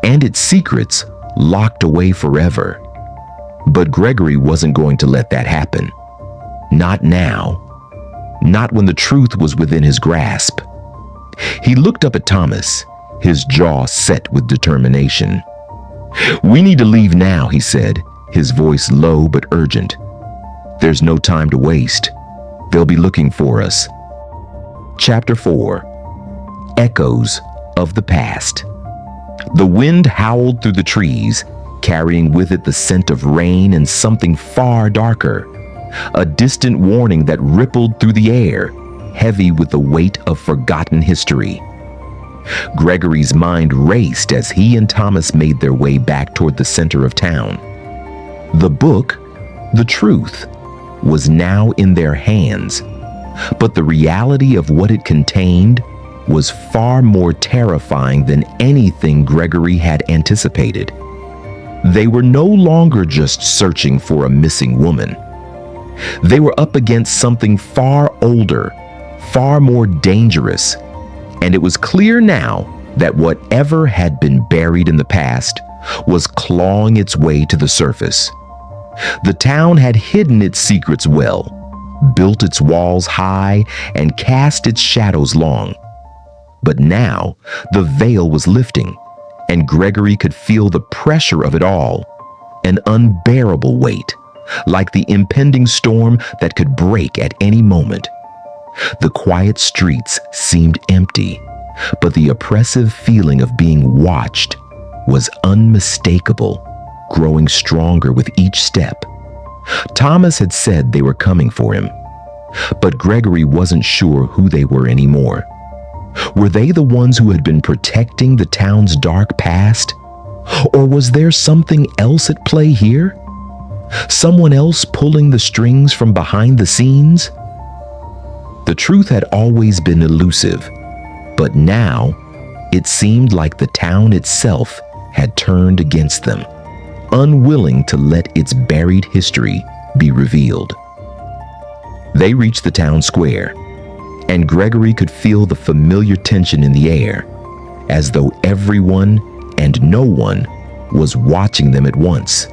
S1: and its secrets locked away forever. But Gregory wasn't going to let that happen. Not now. Not when the truth was within his grasp. He looked up at Thomas, his jaw set with determination. "We need to leave now," he said, his voice low but urgent. "There's no time to waste. They'll be looking for us." Chapter 4. Echoes of the Past. The wind howled through the trees, carrying with it the scent of rain and something far darker. A distant warning that rippled through the air, heavy with the weight of forgotten history. Gregory's mind raced as he and Thomas made their way back toward the center of town. The book, the truth, was now in their hands, but the reality of what it contained was far more terrifying than anything Gregory had anticipated. They were no longer just searching for a missing woman. They were up against something far older, far more dangerous, and it was clear now that whatever had been buried in the past was clawing its way to the surface. The town had hidden its secrets well, built its walls high, and cast its shadows long. But now the veil was lifting, and Gregory could feel the pressure of it all, an unbearable weight, like the impending storm that could break at any moment. The quiet streets seemed empty, but the oppressive feeling of being watched was unmistakable, growing stronger with each step. Thomas had said they were coming for him, but Gregory wasn't sure who they were anymore. Were they the ones who had been protecting the town's dark past? Or was there something else at play here? Someone else pulling the strings from behind the scenes? The truth had always been elusive, but now it seemed like the town itself had turned against them. unwilling to let its buried history be revealed. They reached the town square, and Gregory could feel the familiar tension in the air, as though everyone and no one was watching them at once.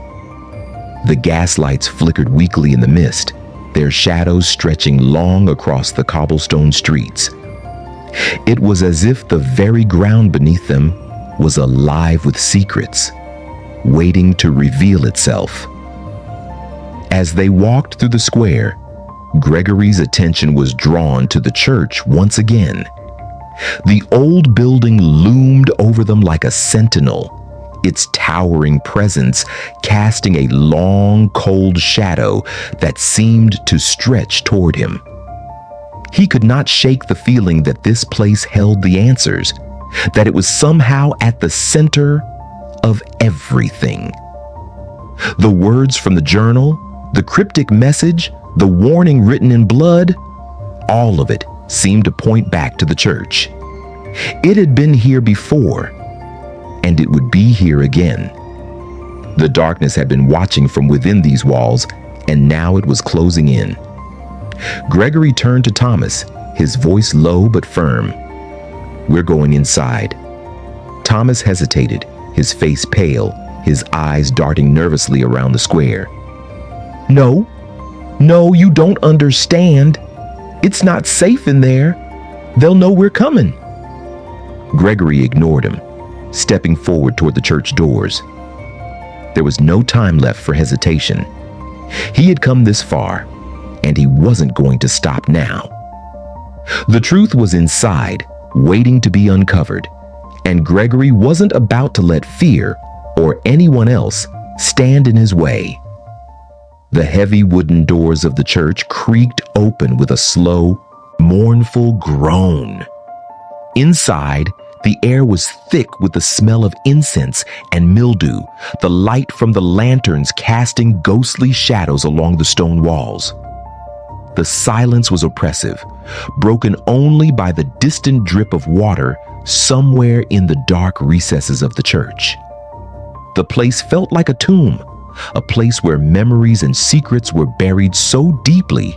S1: The gaslights flickered weakly in the mist, their shadows stretching long across the cobblestone streets. It was as if the very ground beneath them was alive with secrets, waiting to reveal itself. As they walked through the square, Gregory's attention was drawn to the church once again. The old building loomed over them like a sentinel, its towering presence casting a long, cold shadow that seemed to stretch toward him. He could not shake the feeling that this place held the answers, that it was somehow at the center of everything. The words from the journal, the cryptic message, the warning written in blood, all of it seemed to point back to the church. It had been here before, and it would be here again. The darkness had been watching from within these walls, and now it was closing in. Gregory turned to Thomas, his voice low but firm. "We're going inside." Thomas hesitated, his face pale, his eyes darting nervously around the square. No, you don't understand. It's not safe in there. They'll know we're coming." Gregory ignored him, stepping forward toward the church doors. There was no time left for hesitation. He had come this far, and he wasn't going to stop now. The truth was inside, waiting to be uncovered, and Gregory wasn't about to let fear or anyone else stand in his way. The heavy wooden doors of the church creaked open with a slow, mournful groan. Inside, the air was thick with the smell of incense and mildew, the light from the lanterns casting ghostly shadows along the stone walls. The silence was oppressive, broken only by the distant drip of water somewhere in the dark recesses of the church. The place felt like a tomb, a place where memories and secrets were buried so deeply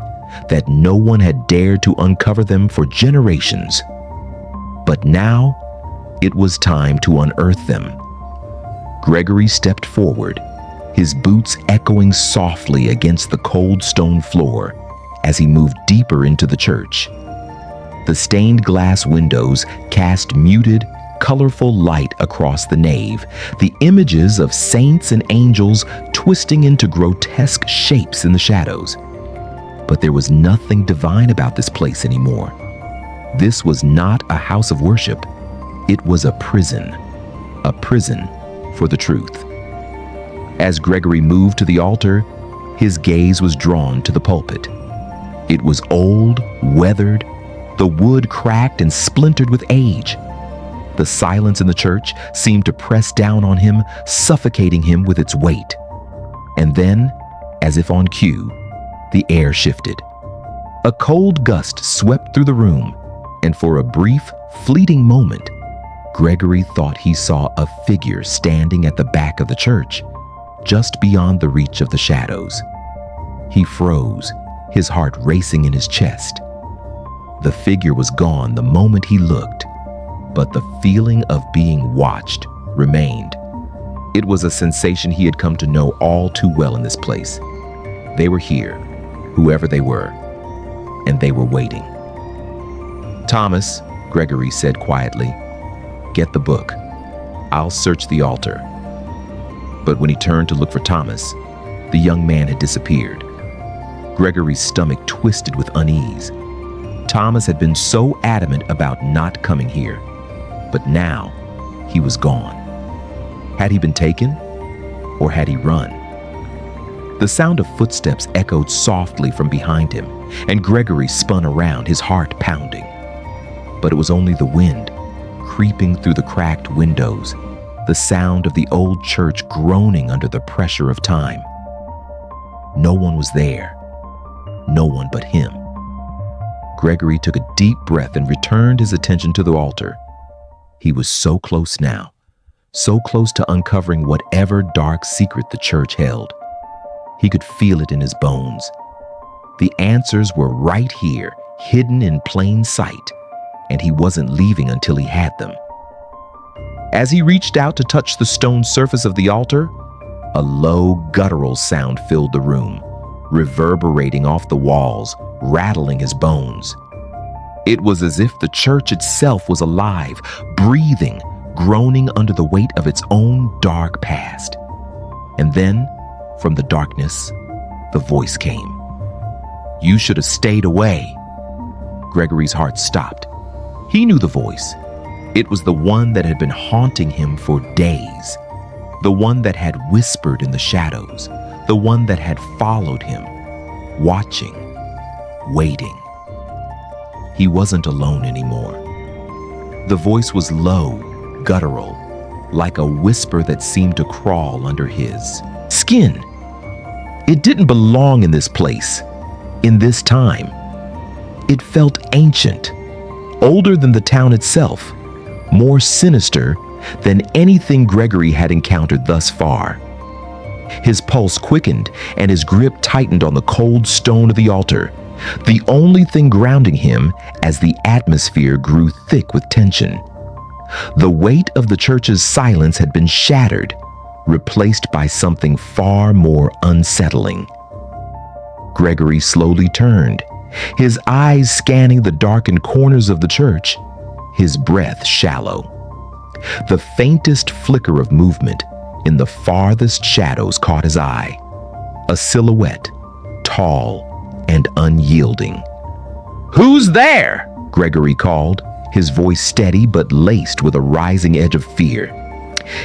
S1: that no one had dared to uncover them for generations. But now, it was time to unearth them. Gregory stepped forward, his boots echoing softly against the cold stone floor as he moved deeper into the church. The stained glass windows cast muted, colorful light across the nave, the images of saints and angels twisting into grotesque shapes in the shadows. But there was nothing divine about this place anymore. This was not a house of worship. It was a prison for the truth. As Gregory moved to the altar, his gaze was drawn to the pulpit. It was old, weathered, the wood cracked and splintered with age. The silence in the church seemed to press down on him, suffocating him with its weight. And then, as if on cue, the air shifted. A cold gust swept through the room, and for a brief, fleeting moment, Gregory thought he saw a figure standing at the back of the church, just beyond the reach of the shadows. He froze, his heart racing in his chest. The figure was gone the moment he looked, but the feeling of being watched remained. It was a sensation he had come to know all too well in this place. They were here, whoever they were, and they were waiting. "Thomas," Gregory said quietly, "get the book. I'll search the altar." But when he turned to look for Thomas, the young man had disappeared. Gregory's stomach twisted with unease. Thomas had been so adamant about not coming here, but now he was gone. Had he been taken, or had he run? The sound of footsteps echoed softly from behind him, and Gregory spun around, his heart pounding. But it was only the wind, creeping through the cracked windows, the sound of the old church groaning under the pressure of time. No one was there, no one but him. Gregory took a deep breath and returned his attention to the altar. He was so close now, so close to uncovering whatever dark secret the church held. He could feel it in his bones. The answers were right here, hidden in plain sight, and he wasn't leaving until he had them. As he reached out to touch the stone surface of the altar, a low, guttural sound filled the room, reverberating off the walls, rattling his bones. It was as if the church itself was alive, breathing, groaning under the weight of its own dark past. And then, from the darkness, the voice came. "You should have stayed away." Gregory's heart stopped. He knew the voice. It was the one that had been haunting him for days. The one that had whispered in the shadows. The one that had followed him, watching, waiting. He wasn't alone anymore. The voice was low, guttural, like a whisper that seemed to crawl under his skin. It didn't belong in this place, in this time. It felt ancient, older than the town itself, more sinister than anything Gregory had encountered thus far. His pulse quickened and his grip tightened on the cold stone of the altar, the only thing grounding him as the atmosphere grew thick with tension. The weight of the church's silence had been shattered, replaced by something far more unsettling. Gregory slowly turned, his eyes scanning the darkened corners of the church, his breath shallow. The faintest flicker of movement in the farthest shadows caught his eye. A silhouette, tall and unyielding. "Who's there?" Gregory called, his voice steady but laced with a rising edge of fear.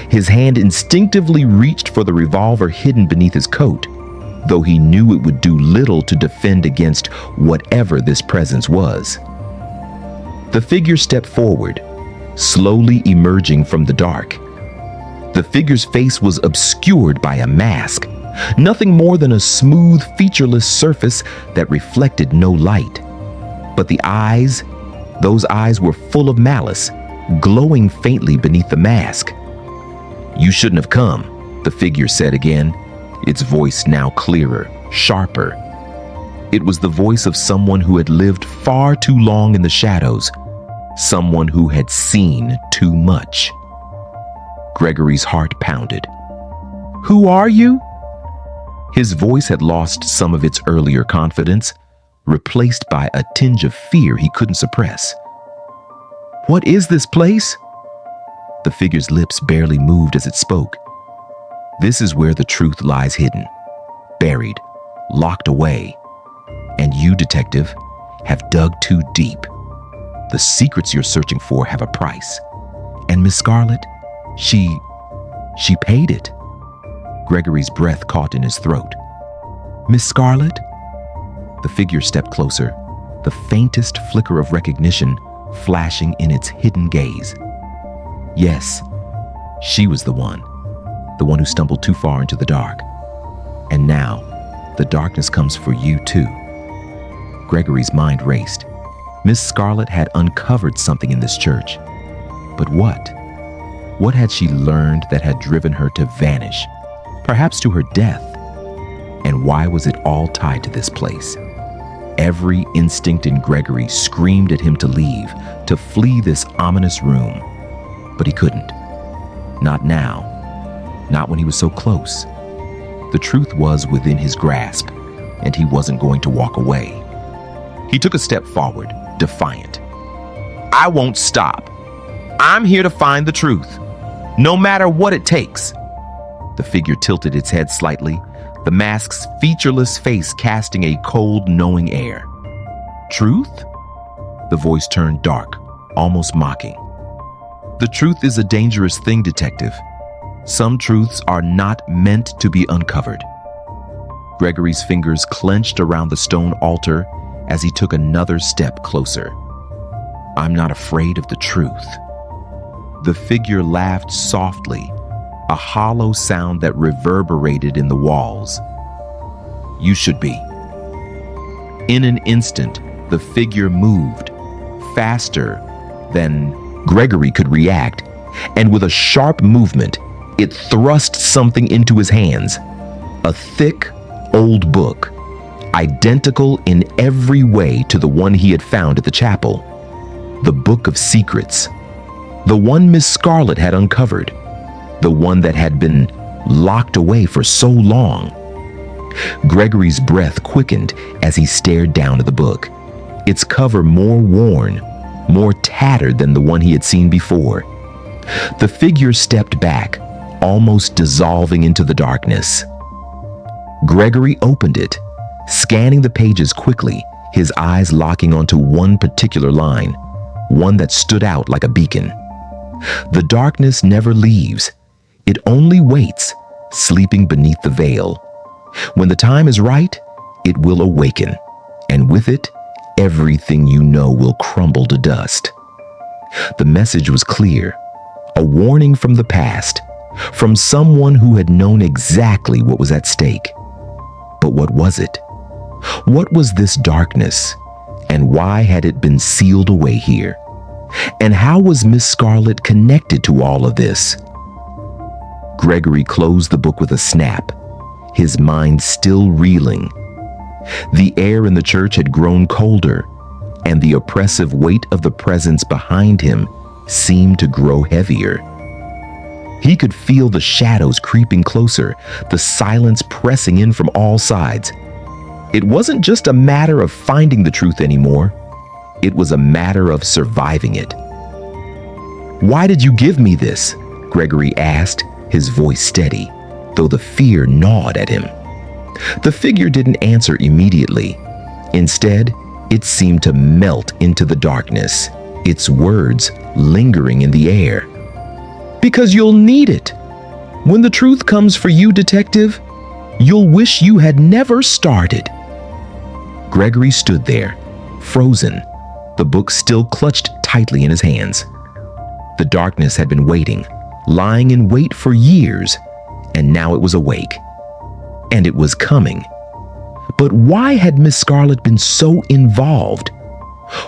S1: His hand instinctively reached for the revolver hidden beneath his coat, though he knew it would do little to defend against whatever this presence was. The figure stepped forward, slowly emerging from the dark. The figure's face was obscured by a mask, nothing more than a smooth, featureless surface that reflected no light. But the eyes, those eyes were full of malice, glowing faintly beneath the mask. "You shouldn't have come," the figure said again, its voice now clearer, sharper. It was the voice of someone who had lived far too long in the shadows, someone who had seen too much. Gregory's heart pounded. "Who are you?" His voice had lost some of its earlier confidence, replaced by a tinge of fear he couldn't suppress. "What is this place?" The figure's lips barely moved as it spoke. "This is where the truth lies hidden, buried, locked away. And you, detective, have dug too deep. The secrets you're searching for have a price. And Miss Scarlet, she paid it." Gregory's breath caught in his throat. "Miss Scarlet?" The figure stepped closer, the faintest flicker of recognition flashing in its hidden gaze. Yes, she was the one who stumbled too far into the dark. And now, the darkness comes for you too. Gregory's mind raced. Miss Scarlet had uncovered something in this church. But what? What had she learned that had driven her to vanish, perhaps to her death? And why was it all tied to this place? Every instinct in Gregory screamed at him to leave, to flee this ominous room. But he couldn't. Not now. Not when he was so close. The truth was within his grasp, and he wasn't going to walk away. He took a step forward, defiant. "I won't stop. I'm here to find the truth, no matter what it takes." The figure tilted its head slightly, the mask's featureless face casting a cold, knowing air. "Truth?" The voice turned dark, almost mocking. "The truth is a dangerous thing, detective. Some truths are not meant to be uncovered." Gregory's fingers clenched around the stone altar as he took another step closer. "I'm not afraid of the truth." The figure laughed softly, a hollow sound that reverberated in the walls. "You should be." In an instant, the figure moved, faster than Gregory could react, and with a sharp movement, it thrust something into his hands. A thick, old book, identical in every way to the one he had found at the chapel. The Book of Secrets. The one Miss Scarlet had uncovered. The one that had been locked away for so long. Gregory's breath quickened as he stared down at the book, its cover more worn, more tattered than the one he had seen before. The figure stepped back, almost dissolving into the darkness. Gregory opened it, scanning the pages quickly, his eyes locking onto one particular line, one that stood out like a beacon. The darkness never leaves. It only waits, sleeping beneath the veil. When the time is right, it will awaken, and with it, everything you know will crumble to dust. The message was clear, a warning from the past, from someone who had known exactly what was at stake. But what was it? What was this darkness, and why had it been sealed away here? And how was Miss Scarlet connected to all of this? Gregory closed the book with a snap, his mind still reeling. The air in the church had grown colder, and the oppressive weight of the presence behind him seemed to grow heavier. He could feel the shadows creeping closer, the silence pressing in from all sides. It wasn't just a matter of finding the truth anymore. It was a matter of surviving it. "Why did you give me this?" Gregory asked, his voice steady, though the fear gnawed at him. The figure didn't answer immediately. Instead, it seemed to melt into the darkness, its words lingering in the air. "Because you'll need it. When the truth comes for you, detective, you'll wish you had never started." Gregory stood there, frozen, the book still clutched tightly in his hands. The darkness had been waiting, lying in wait for years, and now it was awake. And it was coming. But why had Miss Scarlet been so involved?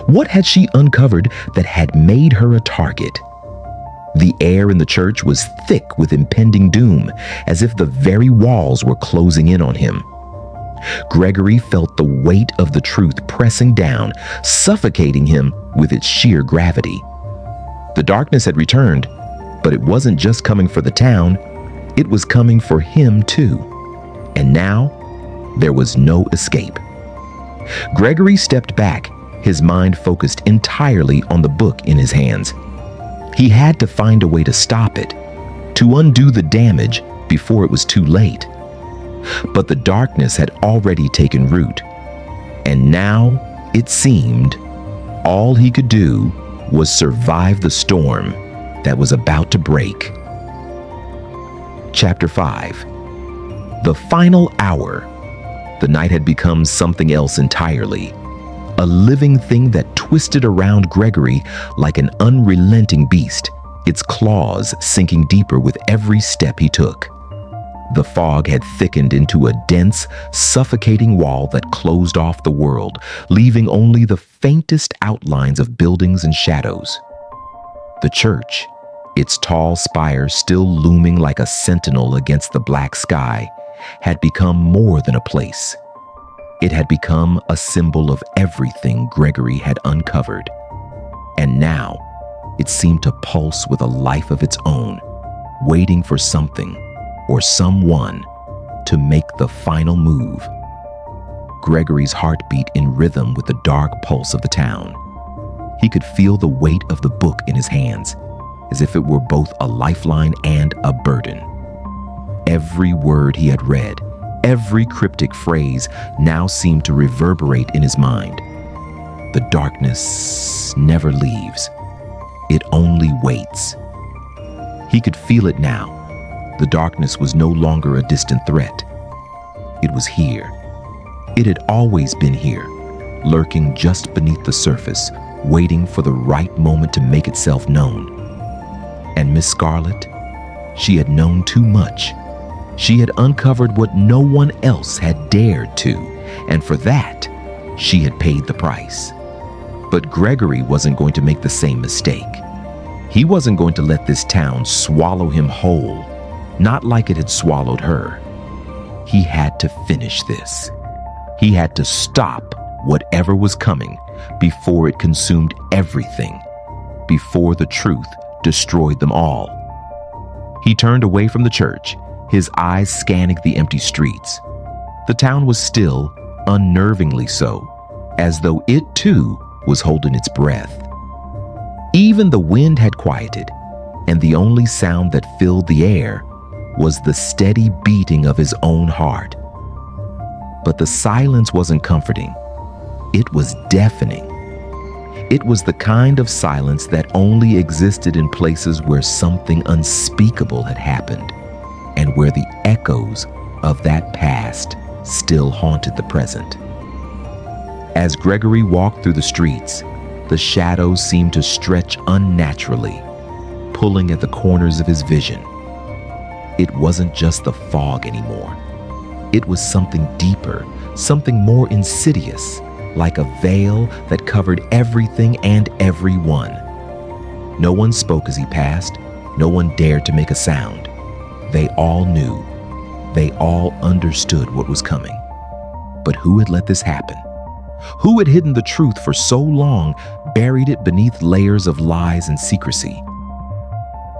S1: What had she uncovered that had made her a target? The air in the church was thick with impending doom, as if the very walls were closing in on him. Gregory felt the weight of the truth pressing down, suffocating him with its sheer gravity. The darkness had returned, but it wasn't just coming for the town, it was coming for him too. And now, there was no escape. Gregory stepped back, his mind focused entirely on the book in his hands. He had to find a way to stop it, to undo the damage before it was too late. But the darkness had already taken root, and now, it seemed, all he could do was survive the storm that was about to break. Chapter 5. The final hour. The night had become something else entirely. A living thing that twisted around Gregory like an unrelenting beast, its claws sinking deeper with every step he took. The fog had thickened into a dense, suffocating wall that closed off the world, leaving only the faintest outlines of buildings and shadows. The church, its tall spire still looming like a sentinel against the black sky, had become more than a place. It had become a symbol of everything Gregory had uncovered. And now, it seemed to pulse with a life of its own, waiting for something or someone to make the final move. Gregory's heart beat in rhythm with the dark pulse of the town. He could feel the weight of the book in his hands, as if it were both a lifeline and a burden. Every word he had read, every cryptic phrase now seemed to reverberate in his mind. The darkness never leaves. It only waits. He could feel it now. The darkness was no longer a distant threat. It was here. It had always been here, lurking just beneath the surface, waiting for the right moment to make itself known. And Miss Scarlet, she had known too much. She had uncovered what no one else had dared to, and for that, she had paid the price. But Gregory wasn't going to make the same mistake. He wasn't going to let this town swallow him whole, not like it had swallowed her. He had to finish this. He had to stop whatever was coming before it consumed everything, before the truth destroyed them all. He turned away from the church, his eyes scanning the empty streets. The town was still, unnervingly so, as though it too was holding its breath. Even the wind had quieted, and the only sound that filled the air was the steady beating of his own heart. But the silence wasn't comforting. It was deafening. It was the kind of silence that only existed in places where something unspeakable had happened, and where the echoes of that past still haunted the present. As Gregory walked through the streets, the shadows seemed to stretch unnaturally, pulling at the corners of his vision. It wasn't just the fog anymore. It was something deeper, something more insidious, like a veil that covered everything and everyone. No one spoke as he passed. No one dared to make a sound. They all knew. They all understood what was coming. But who had let this happen? Who had hidden the truth for so long, buried it beneath layers of lies and secrecy?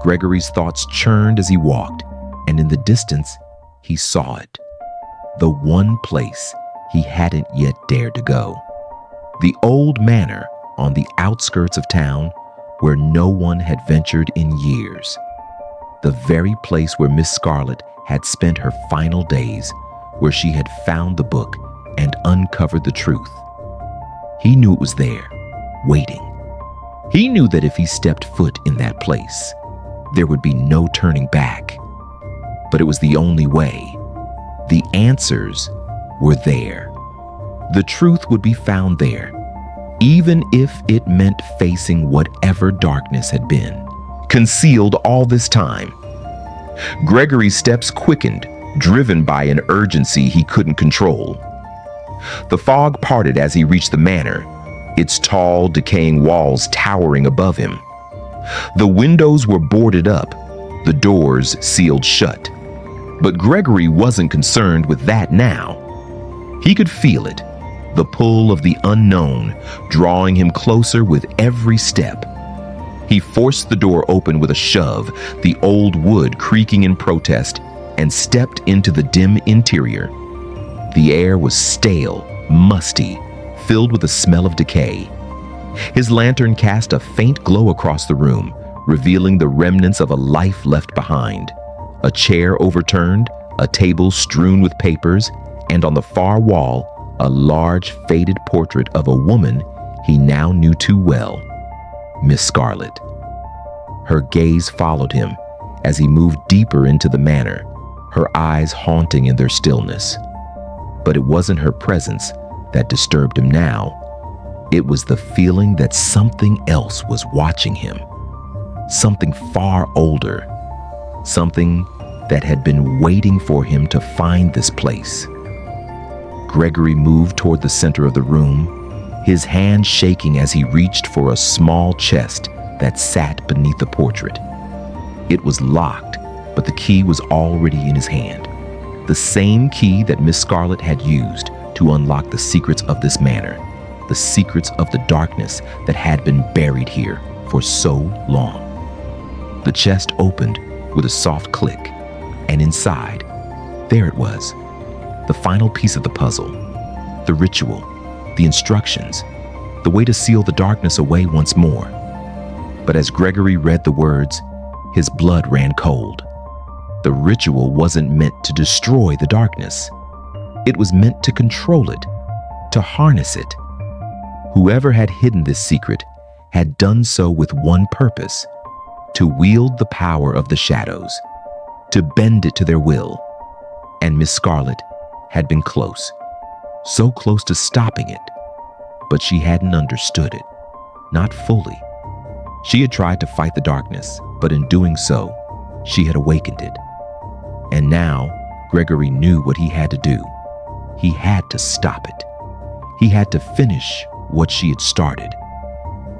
S1: Gregory's thoughts churned as he walked, and in the distance, he saw it. The one place he hadn't yet dared to go. The old manor on the outskirts of town where no one had ventured in years. The very place where Miss Scarlet had spent her final days, where she had found the book and uncovered the truth. He knew it was there, waiting. He knew that if he stepped foot in that place, there would be no turning back. But it was the only way. The answers were there. The truth would be found there, even if it meant facing whatever darkness had been concealed all this time. Gregory's steps quickened, driven by an urgency he couldn't control. The fog parted as he reached the manor, its tall, decaying walls towering above him. The windows were boarded up, the doors sealed shut. But Gregory wasn't concerned with that now. He could feel it, the pull of the unknown, drawing him closer with every step. He forced the door open with a shove, the old wood creaking in protest, and stepped into the dim interior. The air was stale, musty, filled with the smell of decay. His lantern cast a faint glow across the room, revealing the remnants of a life left behind. A chair overturned, a table strewn with papers, and on the far wall, a large faded portrait of a woman he now knew too well, Miss Scarlet. Her gaze followed him as he moved deeper into the manor, her eyes haunting in their stillness. But it wasn't her presence that disturbed him now. It was the feeling that something else was watching him. Something far older. Something that had been waiting for him to find this place. Gregory moved toward the center of the room, his hand shaking as he reached for a small chest that sat beneath the portrait. It was locked, but the key was already in his hand. The same key that Miss Scarlet had used to unlock the secrets of this manor, the secrets of the darkness that had been buried here for so long. The chest opened with a soft click, and inside, there it was, the final piece of the puzzle, the ritual, the instructions, the way to seal the darkness away once more. But as Gregory read the words, his blood ran cold. The ritual wasn't meant to destroy the darkness. It was meant to control it, to harness it. Whoever had hidden this secret had done so with one purpose: to wield the power of the shadows, to bend it to their will. And Miss Scarlet had been close, so close to stopping it, but she hadn't understood it, not fully. She had tried to fight the darkness, but in doing so, she had awakened it. And now, Gregory knew what he had to do. He had to stop it. He had to finish what she had started.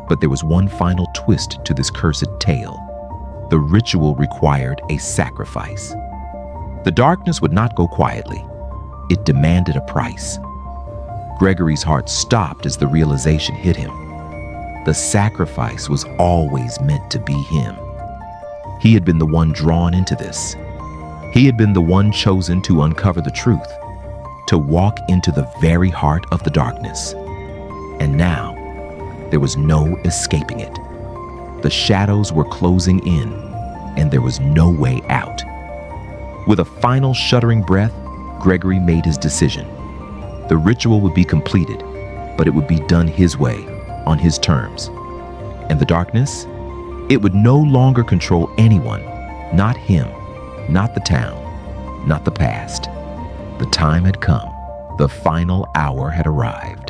S1: But there was one final twist to this cursed tale. The ritual required a sacrifice. The darkness would not go quietly. It demanded a price. Gregory's heart stopped as the realization hit him. The sacrifice was always meant to be him. He had been the one drawn into this. He had been the one chosen to uncover the truth, to walk into the very heart of the darkness. And now, there was no escaping it. The shadows were closing in, and there was no way out. With a final shuddering breath, Gregory made his decision. The ritual would be completed, but it would be done his way, on his terms. And the darkness? It would no longer control anyone, not him, not the town, not the past. The time had come. The final hour had arrived.